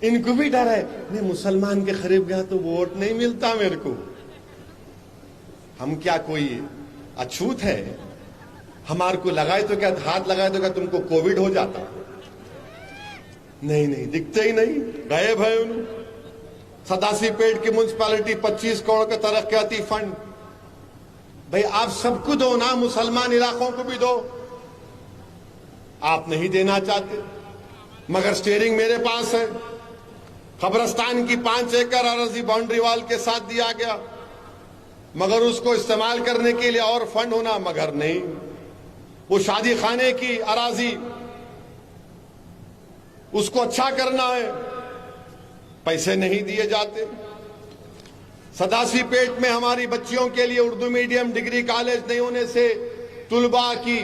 S1: इनको भी डर है, मैं मुसलमान के करीब गया तो वोट नहीं मिलता मेरे को। हम क्या कोई अछूत है? हमारे को लगाए तो क्या, हाथ लगाए तो क्या तुमको कोविड हो जाता? नहीं नहीं, दिखते ही नहीं, गायब है उन्होंने। सदासी पेट की म्यूनसिपैलिटी 25 करोड़ का तरक्याती फंड। भाई आप सबको दो ना, मुसलमान इलाकों को भी दो। आप नहीं देना चाहते, मगर स्टीयरिंग मेरे पास है। कब्रिस्तान की 5 एकड़ अराजी बाउंड्री वाल के साथ दिया गया, मगर उसको इस्तेमाल करने के लिए और फंड होना, मगर नहीं। वो शादी खाने की अराजी, उसको अच्छा करना है, पैसे नहीं दिए जाते। सदासी पेट में हमारी बच्चियों के लिए उर्दू मीडियम डिग्री कॉलेज नहीं होने से तुलबा की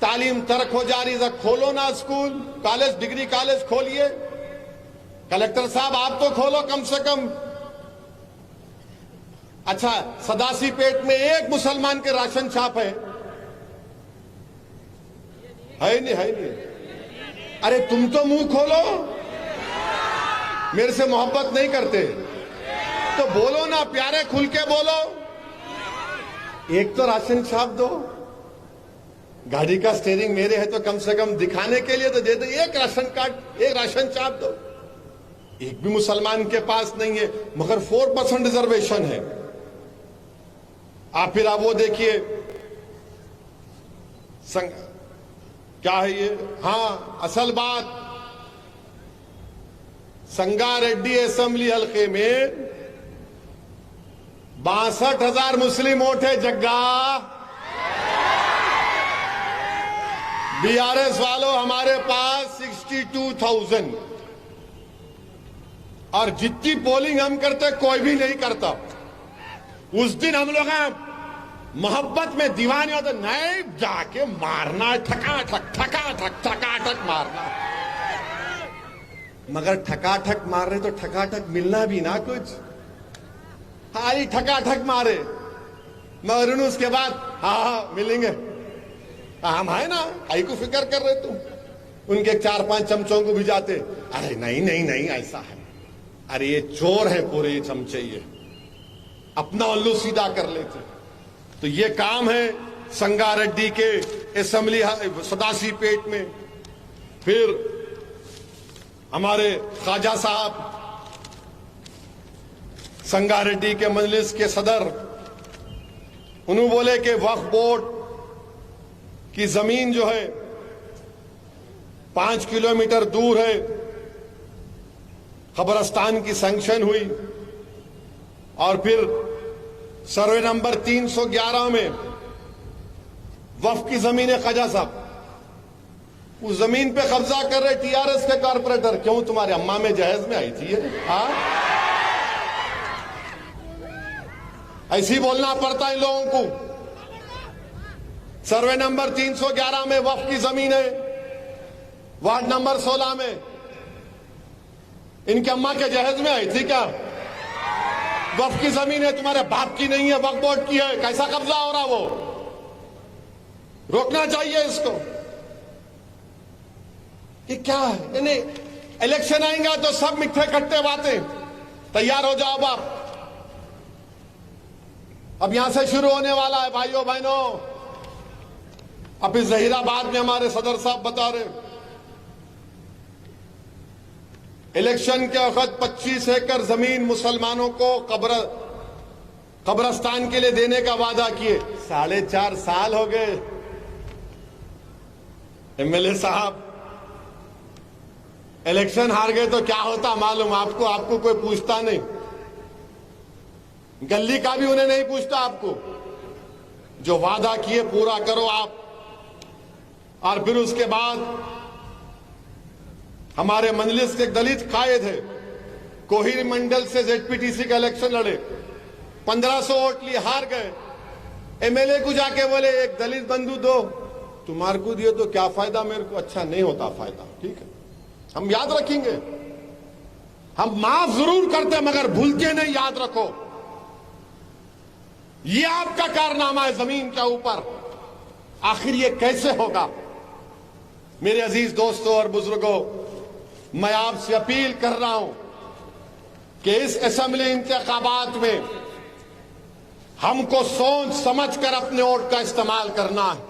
S1: तालीम तर्क हो जा रही। खोलो ना स्कूल कॉलेज, डिग्री कॉलेज खोलिए। कलेक्टर साहब आप तो खोलो कम से कम। अच्छा, सदासी पेट में एक मुसलमान के राशन छाप है नहीं, है नहीं। अरे तुम तो मुंह खोलो, मेरे से मोहब्बत नहीं करते तो बोलो ना, प्यारे खुल के बोलो। एक तो राशन छाप दो, गाड़ी का स्टीयरिंग मेरे है तो कम से कम दिखाने के लिए तो दे दो। एक राशन कार्ड, एक राशन छाप दो। एक भी मुसलमान के पास नहीं है, मगर 4% रिजर्वेशन है। फिर आप वो देखिए, क्या है ये, हाँ असल बात, संगारेड्डी असेंबली हल्के में 62,000 मुस्लिम वोट है जग्गा। बीआरएस वालों हमारे पास 62,000, और जितनी पोलिंग हम करते कोई भी नहीं करता। उस दिन हम लोग मोहब्बत में दीवाने होते, नहीं जाके मारना, ठकाठक मारना। मगर ठकाठक मार रहे तो ठकाठक मिलना भी ना कुछ, खाली ठकाठक मारे, मगर उसके बाद हाँ मिलेंगे, हम है ना, आई को फिक्र कर रहे तुम। उनके 4-5 चमचों को भी जाते, अरे नहीं नहीं नहीं ऐसा है, अरे ये चोर है पूरे ये चमचे, ये अपना उल्लू सीधा कर लेते। तो ये काम है संगारेड्डी के असेंबली सदासी पेट में। फिर हमारे ख्वाजा साहब संगारेड्डी के मजलिस के सदर, उन्होंने बोले कि वक्फ बोर्ड की जमीन जो है 5 किलोमीटर दूर है, कब्रिस्तान की सैंक्शन हुई, और फिर सर्वे नंबर 311 में वक्फ की जमीन है। ख्वाजा साहब उस जमीन पे कब्जा कर रहे टीआरएस के कारपोरेटर। क्यों, तुम्हारे अम्मा में जहेज में आई थी ये? ऐसे ही बोलना पड़ता है इन लोगों को। सर्वे नंबर 311 में वक्फ की जमीन है, वार्ड नंबर 16 में। इनके अम्मा के जहेज में आई थी क्या? वक्फ की जमीन है, तुम्हारे बाप की नहीं है, वक्फ बोर्ड की है। कैसा कब्जा हो रहा वो? रोकना चाहिए इसको। ये क्या है? नहीं, इलेक्शन आएंगे तो सब मिठे खट्टे बातें। तैयार हो जाओ बाप, अब यहां से शुरू होने वाला है भाइयों बहनों। अब इस जहीराबाद में हमारे सदर साहब बता रहे, इलेक्शन के वक्त 25 एकड़ जमीन मुसलमानों को कब्रिस्तान के लिए देने का वादा किए। 4.5 साल हो गए। एमएलए साहब इलेक्शन हार गए तो क्या होता मालूम आपको? आपको कोई पूछता नहीं, गली का भी उन्हें नहीं पूछता आपको। जो वादा किए पूरा करो आप। और फिर उसके बाद हमारे मजलिस के दलित कायद है, कोहिर मंडल से जेडपीटीसी का इलेक्शन लड़े, 1500 वोट लिए हार गए। एमएलए को जाके बोले एक दलित बंधु दो, तुम्हारे को दिए तो क्या फायदा, मेरे को अच्छा नहीं होता फायदा। ठीक है, हम याद रखेंगे, हम माफ जरूर करते मगर भूलते नहीं, याद रखो। ये आपका कारनामा है जमीन के ऊपर। आखिर ये कैसे होगा? मेरे अजीज दोस्तों और बुजुर्गों, मैं आपसे अपील कर रहा हूं कि इस असेंबली इंतखाबात में हमको सोच समझ कर अपने वोट का इस्तेमाल करना है।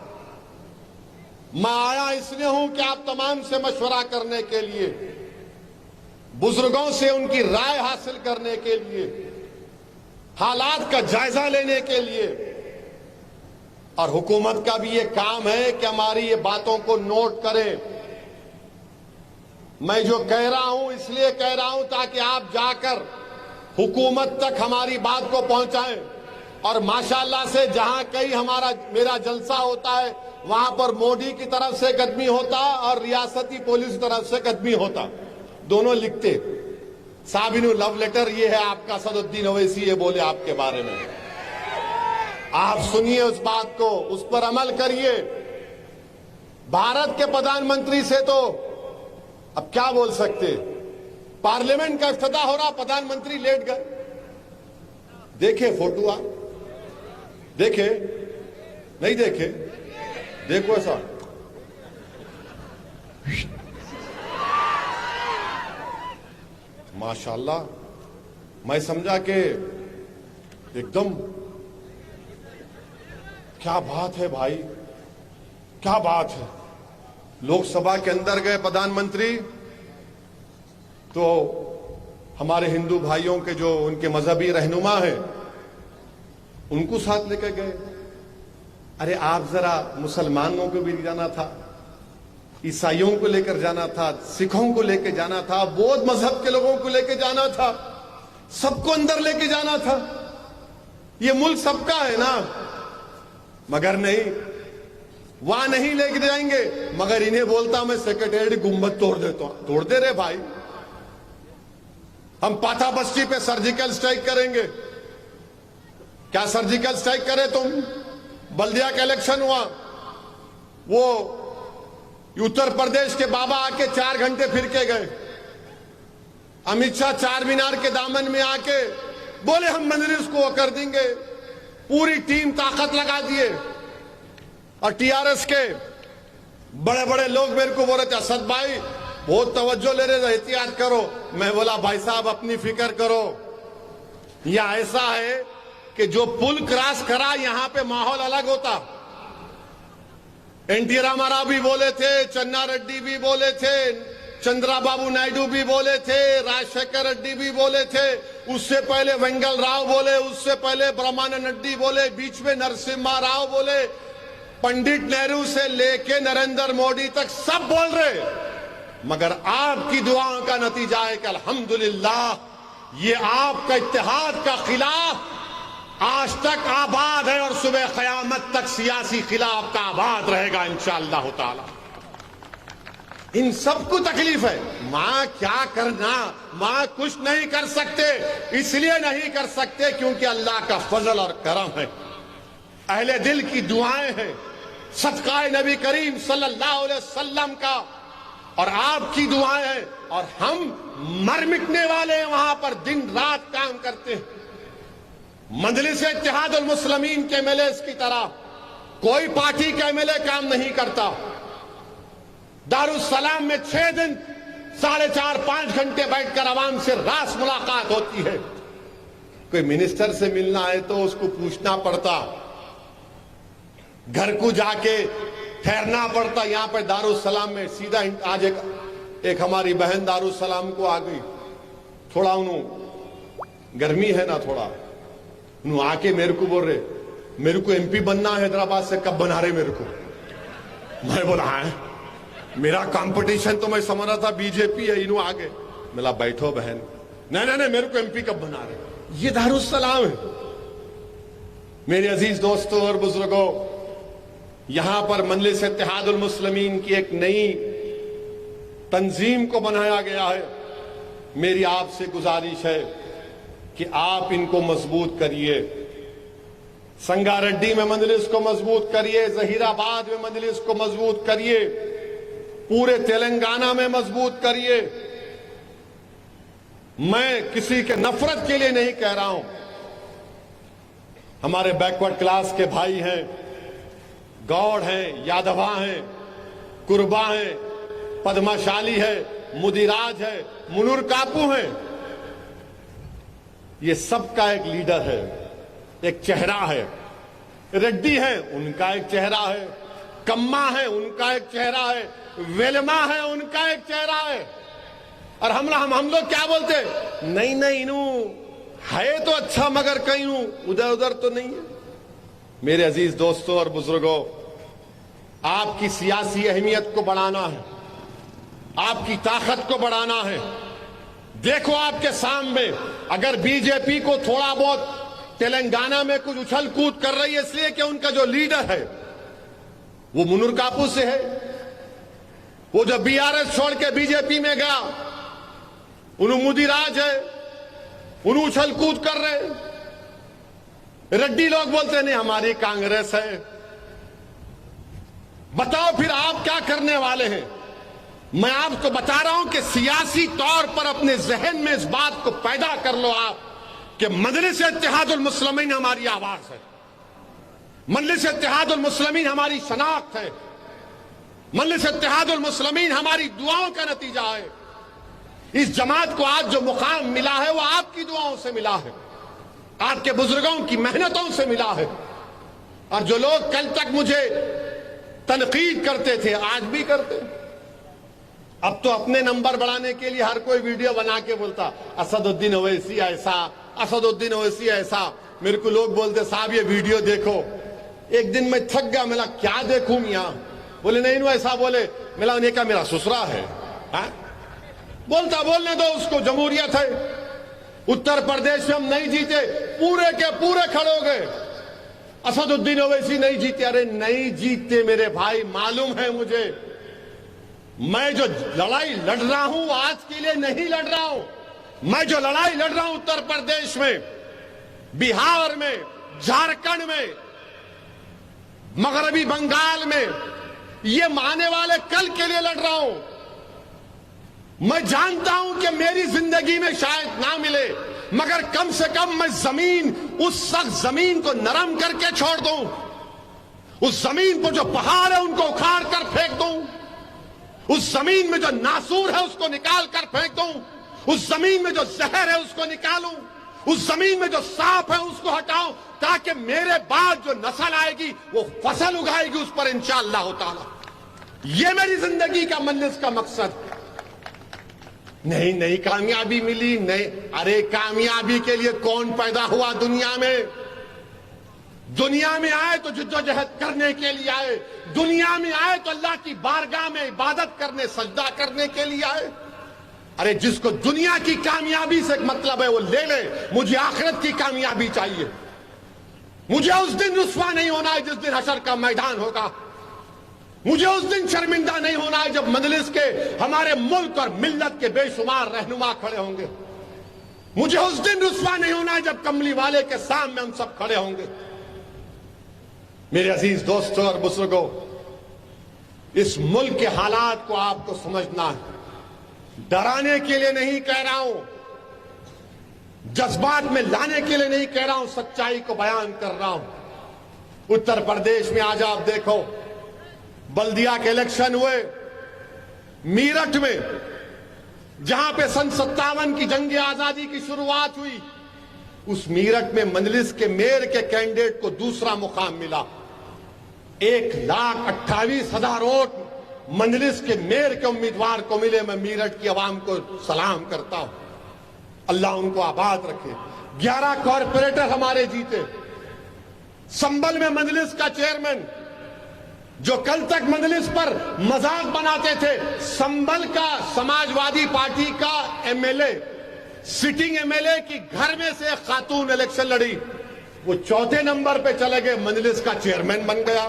S1: मैं आया इसलिए हूं कि आप तमाम से मशवरा करने के लिए। बुजुर्गों से उनकी राय हासिल करने के लिए, हालात का जायजा लेने के लिए। और हुकूमत का भी ये काम है कि हमारी ये बातों को नोट करें। मैं जो कह रहा हूं इसलिए कह रहा हूं ताकि आप जाकर हुकूमत तक हमारी बात को पहुंचाएं। और माशाअल्लाह से जहां कहीं मेरा जलसा होता है वहां पर मोदी की तरफ से कदमी होता और रियासती पुलिस की तरफ से कदमी होता, दोनों लिखते साबिनु लव लेटर ये है आपका, सदुद्दीन ओवैसी ये बोले आपके बारे में। आप सुनिए उस बात को, उस पर अमल करिए। भारत के प्रधानमंत्री से तो अब क्या बोल सकते, पार्लियामेंट का इफ्तिताह हो रहा, प्रधानमंत्री लेट गए। देखे फोटो, आप देखे नहीं देखे, देखो ऐसा माशाल्लाह। मैं समझा कि एकदम क्या बात है भाई, क्या बात है। लोकसभा के अंदर गए प्रधानमंत्री तो हमारे हिंदू भाइयों के जो उनके मजहबी रहनुमा हैं उनको साथ लेकर गए। अरे आप जरा मुसलमानों को भी जाना था, ईसाइयों को लेकर जाना था, सिखों को लेकर जाना था, बौद्ध मजहब के लोगों को लेकर जाना था, सबको अंदर लेके जाना था। ये मुल्क सबका है ना, मगर नहीं, वहां नहीं लेके जाएंगे। मगर इन्हें बोलता मैं सेक्रेटेरिएट गुंबद तोड़ देता हूं। तोड़ दे रहे भाई, हम पाथा बस्ती पे सर्जिकल स्ट्राइक करेंगे। क्या सर्जिकल स्ट्राइक करे तुम? बल्दिया का इलेक्शन हुआ, वो उत्तर प्रदेश के बाबा आके 4 घंटे फिर के गए। अमित शाह चार मीनार के दामन में आके बोले हम मजलिस को कर देंगे, पूरी टीम ताकत लगा दिए। और टीआरएस के बड़े बड़े लोग मेरे को बोल रहे थे असद भाई बहुत तवज्जो ले रहे, एहतियात करो। मैं बोला भाई साहब अपनी फिक्र करो, यह ऐसा है कि जो पुल क्रॉस करा यहां पे माहौल अलग होता। एनटी रामाराव भी बोले थे, चन्ना रेड्डी भी बोले थे, चंद्राबाबू नायडू भी बोले थे, राजशेखर रेड्डी भी बोले थे, उससे पहले वेंगल राव बोले, उससे पहले ब्रह्मानंद रेड्डी बोले, बीच में नरसिम्हा राव बोले, पंडित नेहरू से लेके नरेंद्र मोदी तक सब बोल रहे। मगर आपकी दुआओं का नतीजा है कि अल्हम्दुलिल्लाह ये आपका इत्तेहाद का खिलाफ आज तक आबाद है और सुबह क़यामत तक सियासी खिलाफ का आबाद रहेगा इंशाअल्लाह ताला। इन सबको तकलीफ है, मां क्या करना, मां कुछ नहीं कर सकते। इसलिए नहीं कर सकते क्योंकि अल्लाह का फजल और करम है, अहले दिल की दुआएं हैं, सदकाए नबी करीम सल्लल्लाहु अलैहि वसल्लम का और आपकी दुआएं हैं। और हम मर मिटने वाले हैं, वहां पर दिन रात काम करते हैं। मजलिस इत्तेहादुल मुस्लिमीन के एमएलए की तरह कोई पार्टी का एमएलए काम नहीं करता। दारुस्सलाम में 6 दिन 4.5-5 घंटे बैठकर आवाम से रास मुलाकात होती है। कोई मिनिस्टर से मिलना है तो उसको पूछना पड़ता, घर को जाके ठहरना पड़ता। यहां पर दारुस्सलाम में सीधा आज एक हमारी बहन दारुस्सलाम को आ गई, थोड़ा उन्होंने गर्मी है ना, थोड़ा उन्होंने आके मेरे को बोल रहे मेरे को एमपी बनना है हैदराबाद से, कब बना रहे मेरे को? मैं बोला है मेरा कंपटीशन तो मैं समझ रहा था बीजेपी है, इन्हों आगे मिला बैठो बहन, नहीं मेरे को एमपी कब बना रहे? ये दारुस्सलाम है। मेरे अजीज दोस्तों और बुजुर्गों, यहां पर मजलिस इत्तेहादुल मुस्लिमीन की एक नई तंजीम को बनाया गया है। मेरी आपसे गुजारिश है कि आप इनको मजबूत करिए। संगारेड्डी में मजलिस को मजबूत करिए, जहीराबाद में मजलिस को मजबूत करिए, पूरे तेलंगाना में मजबूत करिए। मैं किसी के नफरत के लिए नहीं कह रहा हूं, हमारे बैकवर्ड क्लास के भाई हैं, गौड़ हैं, यादवा हैं, कुरबा हैं, पद्माशाली है, मुदिराज है, मुनूर कापू है। ये सबका एक लीडर है, एक चेहरा है। रेड्डी है, उनका एक चेहरा है। कम्मा है, उनका एक चेहरा है। वेलमा है, उनका एक चेहरा है। और हम लोग क्या बोलते, नहीं नहीं नू है तो अच्छा मगर कहीं नू उधर उधर तो नहीं है। मेरे अजीज दोस्तों और बुजुर्गों, आपकी सियासी अहमियत को बढ़ाना है, आपकी ताकत को बढ़ाना है। देखो आपके सामने, अगर बीजेपी को थोड़ा बहुत तेलंगाना में कुछ उछल कूद कर रही है इसलिए कि उनका जो लीडर है वो मुनुर कापू से है, वो जो बीआरएस छोड़ के बीजेपी में गया उन्हें मोदी राज है, उन्हें उछल कूद कर रहे। रेड्डी लोग बोलते नहीं हमारी कांग्रेस है। बताओ फिर आप क्या करने वाले हैं? मैं आपको बता रहा हूं कि सियासी तौर पर अपने जहन में इस बात को पैदा कर लो आप कि मजलिस इत्तेहादुल मुस्लिमीन हमारी आवाज है, मजलिस इत्तेहादुल मुस्लिमीन हमारी शनाख्त है, मजलिस इत्तेहादुल मुस्लिमीन हमारी दुआओं का नतीजा है। इस जमात को आज जो मुकाम मिला है वो आपकी दुआओं से मिला है, आपके बुजुर्गों की मेहनतों से मिला है। और जो लोग कल तक मुझे तनकीद करते थे आज भी करते, अब तो अपने नंबर बढ़ाने के लिए हर कोई वीडियो बना के बोलता असदुद्दीन ओवैसी ऐसा, असदुद्दीन ओवैसी ऐसा। मेरे को लोग बोलते साहब ये वीडियो देखो। एक दिन मैं थक गया, मिला क्या देखूं यहां, बोले नहीं ऐसा बोले, मिला उन्हें कहा मेरा ससुरा है, हा? बोलता बोलने दो उसको, जमहूरियत है। उत्तर प्रदेश में हम नहीं जीते, पूरे के पूरे खड़े हो गए। असदुद्दीन ओवैसी नहीं जीते। अरे नहीं जीते मेरे भाई, मालूम है मुझे। मैं जो लड़ाई लड़ रहा हूं आज के लिए नहीं लड़ रहा हूं। मैं जो लड़ाई लड़ रहा हूं उत्तर प्रदेश में, बिहार में, झारखंड में, मगरबी बंगाल में, ये आने वाले कल के लिए लड़ रहा हूं। मैं जानता हूं कि मेरी जिंदगी में शायद ना मिले, मगर कम से कम मैं जमीन, उस सख्त जमीन को नरम करके छोड़ दूं। उस जमीन पर जो पहाड़ है उनको उखाड़ कर फेंक दूं। उस जमीन में जो नासूर है उसको निकाल कर फेंक दूं। उस जमीन में जो जहर है उसको निकालूं। उस जमीन में जो सांप है उसको हटाऊं, ताकि मेरे बाद जो नस्ल आएगी वो फसल उगाएगी उस पर इंशाअल्लाह ताला। ये मेरी जिंदगी का मजलिस का मकसद। नहीं कामयाबी मिली, नहीं। अरे कामयाबी के लिए कौन पैदा हुआ दुनिया में? दुनिया में आए तो जिद्दोजहद करने के लिए आए। दुनिया में आए तो अल्लाह की बारगाह में इबादत करने, सजदा करने के लिए आए। अरे जिसको दुनिया की कामयाबी से मतलब है वो ले ले, मुझे आखिरत की कामयाबी चाहिए। मुझे उस दिन रुस्वा नहीं होना है जिस दिन हशर का मैदान होगा। मुझे उस दिन शर्मिंदा नहीं होना है जब मजलिस के हमारे मुल्क और मिल्लत के बेशुमार रहनुमा खड़े होंगे। मुझे उस दिन रुस्वा नहीं होना है जब कमली वाले के सामने हम सब खड़े होंगे। मेरे अजीज दोस्तों और बुजुर्गों, इस मुल्क के हालात को आपको समझना है। डराने के लिए नहीं कह रहा हूं, जज्बात में लाने के लिए नहीं कह रहा हूं, सच्चाई को बयान कर रहा हूं। उत्तर प्रदेश में आज आप देखो, बल्दिया के इलेक्शन हुए मीरठ में, जहां पे सन 57 की जंग आजादी की शुरुआत हुई। उस मीरठ में मजलिस के मेयर के कैंडिडेट को दूसरा मुकाम मिला। 1,28,000 वोट मजलिस के मेयर के उम्मीदवार को मिले। मैं मीरठ की आवाम को सलाम करता हूं, अल्लाह उनको आबाद रखे। 11 कॉरपोरेटर हमारे जीते। संभल में मजलिस का चेयरमैन, जो कल तक मजलिस पर मजाक बनाते थे, संभल का समाजवादी पार्टी का एमएलए, सिटिंग एमएलए की घर में से एक खातून इलेक्शन लड़ी, वो चौथे नंबर पे चले गए, मजलिस का चेयरमैन बन गया।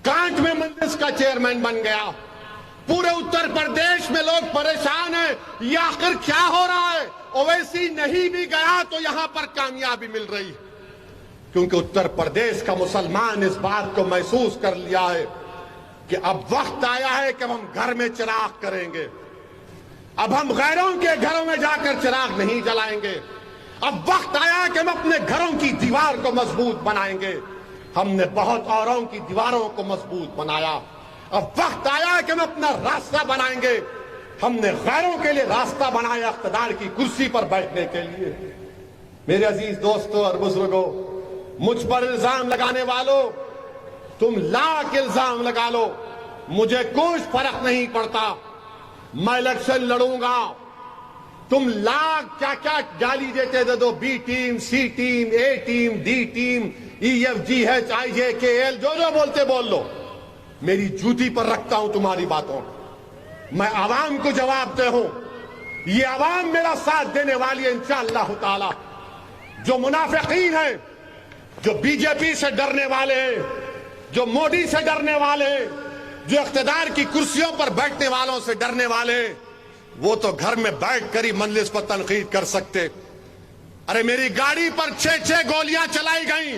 S1: कांट में मजलिस का चेयरमैन बन गया। पूरे उत्तर प्रदेश में लोग परेशान हैं, ये आखिर क्या हो रहा है? ओवैसी नहीं भी गया तो यहां पर कामयाबी मिल रही है, क्योंकि उत्तर प्रदेश का मुसलमान इस बात को महसूस कर लिया है कि अब वक्त आया है कि हम घर में चिराग करेंगे। अब हम गैरों के घरों में जाकर चिराग नहीं जलाएंगे। अब वक्त आया है कि हम अपने घरों की दीवार को मजबूत बनाएंगे। हमने बहुत औरों की दीवारों को मजबूत बनाया। अब वक्त आया है कि हम अपना रास्ता बनाएंगे। हमने गैरों के लिए रास्ता बनाया इख्तिदार की कुर्सी पर बैठने के लिए। मेरे अजीज दोस्तों और बुजुर्गों, मुझ पर इल्जाम लगाने वालों, तुम लाख इल्जाम लगा लो, मुझे कोई फर्क नहीं पड़ता। मैं इलेक्शन लड़ूंगा, तुम लाख क्या क्या गाली देते दे दो, बी टीम, सी टीम, ए टीम, डी टीम, EFGHIJKL, जो जो बोलते बोल लो, मेरी जूती पर रखता हूं तुम्हारी बातों। मैं आवाम को जवाब दे हूं, ये आवाम मेरा साथ देने वाली है इंशाअल्लाह ताला। जो मुनाफिकीन हैं, जो बीजेपी से डरने वाले हैं, जो मोदी से डरने वाले हैं, जो इख्तिदार की कुर्सियों पर बैठने वालों से डरने वाले, वो तो घर में बैठकर ही मजलिस पर तनकीद कर सकते। अरे मेरी गाड़ी पर 6-6 गोलियां चलाई गई,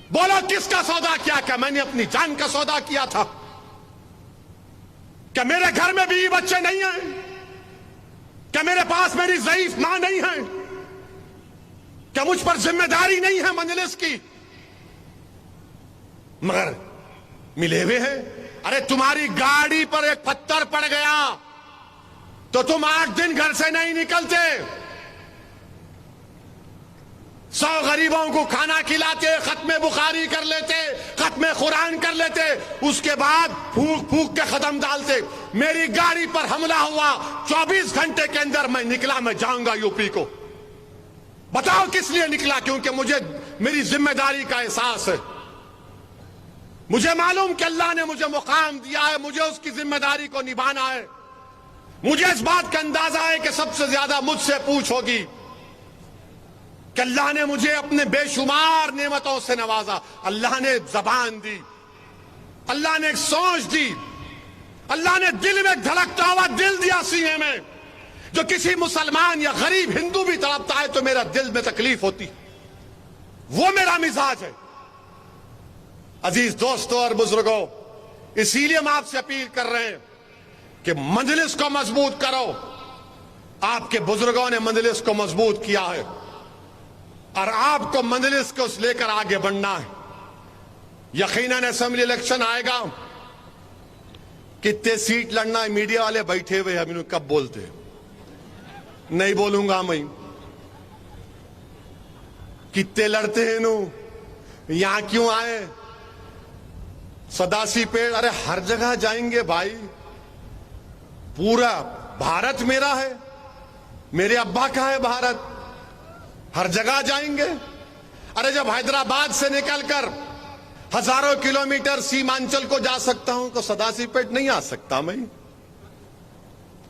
S1: बोलो किसका सौदा किया? क्या मैंने अपनी जान का सौदा किया था? क्या मेरे घर में बीवी बच्चे नहीं हैं? क्या मेरे पास मेरी ज़ईफ मां नहीं है? क्या मुझ पर जिम्मेदारी नहीं है मजलिस की? मगर मिले हुए हैं। अरे तुम्हारी गाड़ी पर एक पत्थर पड़ गया तो तुम 8 दिन घर से नहीं निकलते। 100 गरीबों को खाना खिलाते, खत्मे बुखारी कर लेते, खत्मे कुरान कर लेते, उसके बाद फूक फूक के खत्म डालते। मेरी गाड़ी पर हमला हुआ, 24 घंटे के अंदर मैं निकला, मैं जाऊंगा यूपी को। बताओ किस लिए निकला? क्योंकि मुझे मेरी जिम्मेदारी का एहसास है। मुझे मालूम कि अल्लाह ने मुझे मुकाम दिया है, मुझे उसकी जिम्मेदारी को निभाना है। मुझे इस बात का अंदाजा है कि सबसे ज्यादा मुझसे पूछ होगी कि अल्लाह ने मुझे अपने बेशुमार नेमतों से नवाजा। अल्लाह ने जबान दी, अल्लाह ने एक सोच दी, अल्लाह ने दिल में धड़कता हुआ दिल दिया सीने में। जो किसी मुसलमान या गरीब हिंदू भी तड़पता है तो मेरा दिल में तकलीफ होती, वो मेरा मिजाज है। अजीज दोस्तों और बुजुर्गों, इसीलिए हम आपसे अपील कर रहे हैं कि मजलिस को मजबूत करो। आपके बुजुर्गों ने मजलिस को मजबूत किया है और आपको मजलिस को लेकर आगे बढ़ना है। यकीनन असेंबली इलेक्शन आएगा, कितने सीट लड़ना है, मीडिया वाले बैठे हुए हैं, कब बोलते नहीं बोलूंगा मैं। कितने लड़ते हैं नु, यहां क्यों आए? सदासी पेड़, अरे हर जगह जाएंगे भाई, पूरा भारत मेरा है, मेरे अब्बा का है भारत, हर जगह जाएंगे। अरे जब हैदराबाद से निकलकर हजारों किलोमीटर सीमांचल को जा सकता हूं तो सदासी पेट नहीं आ सकता मैं?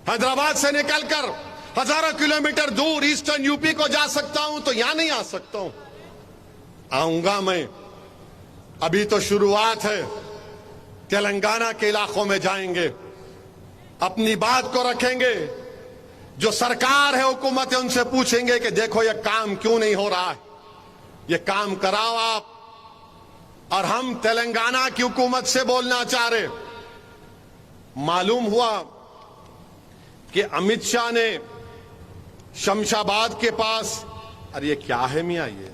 S1: हैदराबाद से निकलकर हजारों किलोमीटर दूर ईस्टर्न यूपी को जा सकता हूं तो यहां नहीं आ सकता हूं? आऊंगा मैं। अभी तो शुरुआत है, तेलंगाना के इलाकों में जाएंगे, अपनी बात को रखेंगे। जो सरकार है, हुकूमत है, उनसे पूछेंगे कि देखो ये काम क्यों नहीं हो रहा है, ये काम कराओ आप। और हम तेलंगाना की हुकूमत से बोलना चाह रहे। मालूम हुआ कि अमित शाह ने शमशाबाद के पास, अरे ये क्या है मियां, ये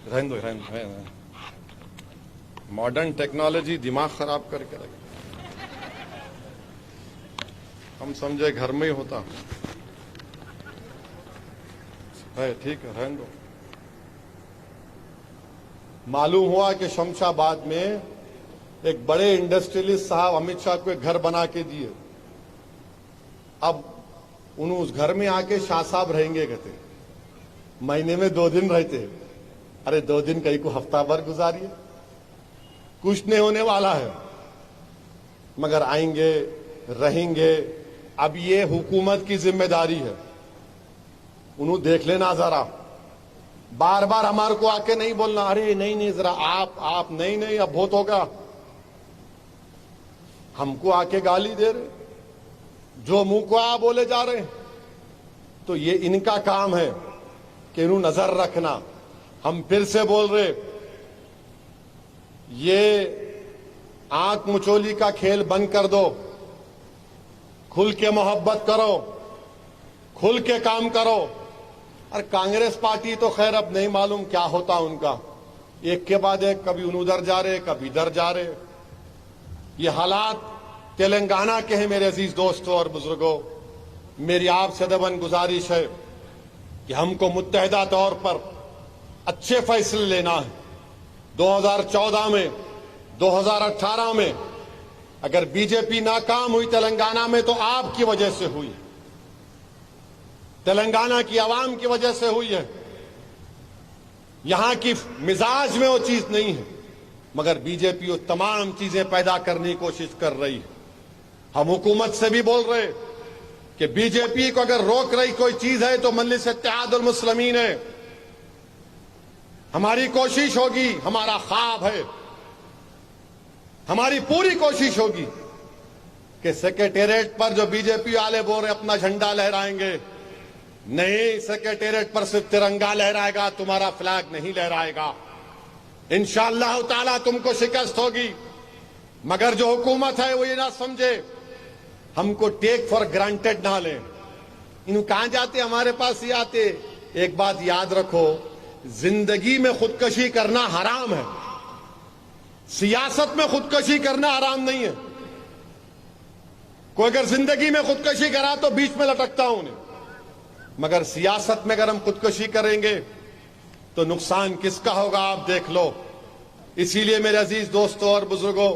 S1: रहने दो, मॉडर्न टेक्नोलॉजी दिमाग खराब करके रखे। हम समझे घर में ही होता है, ठीक है, रहने दो। मालूम हुआ कि शमशाबाद में एक बड़े इंडस्ट्रियलिस्ट साहब अमित शाह को एक घर बना के दिए। अब उन्होंने उस घर में आके शाह साहब रहेंगे, कहते महीने में 2 दिन रहते। अरे 2 दिन कहीं को हफ्ता भर गुजारिए, कुछ नहीं होने वाला है, मगर आएंगे, रहेंगे। अब ये हुकूमत की जिम्मेदारी है, उन्होंने देख लेना जरा। बार बार हमारे को आके नहीं बोलना, अरे नहीं नहीं जरा आप नहीं नहीं अब बहुत होगा। हमको आके गाली दे रहे, जो मुंह को आ बोले जा रहे। तो ये इनका काम है कि इन्हों नजर रखना। हम फिर से बोल रहे, ये आंख मुचोली का खेल बंद कर दो, खुल के मोहब्बत करो, खुल के काम करो। और कांग्रेस पार्टी तो खैर अब नहीं मालूम क्या होता उनका, एक के बाद एक, कभी उधर जा रहे, कभी इधर जा रहे। ये हालात तेलंगाना के हैं। मेरे अजीज दोस्तों और बुजुर्गों, मेरी आपसे दबन गुजारिश है कि हमको मुत्तहिदा तौर पर अच्छे फैसले लेना है। 2014 में, 2018 में अगर बीजेपी नाकाम हुई तेलंगाना में तो आपकी वजह से हुई, तेलंगाना की आवाम की वजह से हुई है। यहां की मिजाज में वो चीज नहीं है, मगर बीजेपी वो तमाम चीजें पैदा करने की कोशिश कर रही है। हम हुकूमत से भी बोल रहे कि बीजेपी को अगर रोक रही कोई चीज है तो मजलिस इत्तेहादुल मुस्लिमीन है। हमारी कोशिश होगी, हमारा ख्वाब है, हमारी पूरी कोशिश होगी कि सेक्रेटेरिएट पर जो बीजेपी वाले बोल रहे अपना झंडा लहराएंगे, नहीं, सेक्रेटेरिएट पर सिर्फ तिरंगा लहराएगा, तुम्हारा फ्लैग नहीं लहराएगा। इंशाअल्लाह ताला तुमको शिकस्त होगी। मगर जो हुकूमत है वो ये ना समझे, हमको टेक फॉर ग्रांटेड ना ले। इन कहां जाते, हमारे पास ही आते। एक बात याद रखो, जिंदगी में खुदकशी करना हराम है, सियासत में खुदकशी करना हराम नहीं है। कोई अगर जिंदगी में खुदकशी करा तो बीच में लटकता हूं उन्हें, मगर सियासत में अगर हम खुदकशी करेंगे तो नुकसान किसका होगा आप देख लो। इसीलिए मेरे अजीज दोस्तों और बुजुर्गों,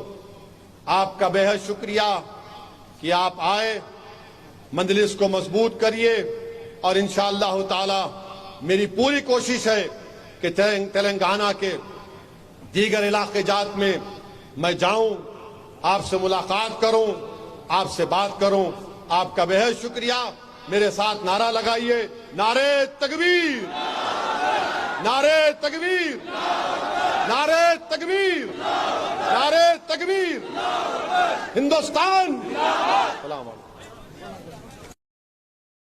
S1: आपका बेहद शुक्रिया कि आप आए, मजलिस को मजबूत करिए और इंशाअल्लाह ताला मेरी पूरी कोशिश है कि तेलंगाना के दीगर इलाके जात में मैं जाऊं, आपसे मुलाकात करूं, आपसे बात करूं। आपका बेहद शुक्रिया। मेरे साथ नारा लगाइए, नारे तकबीर, नारे तकबीर, नारे तकबीर, नारे तकबीर, हिंदुस्तान। सलाम।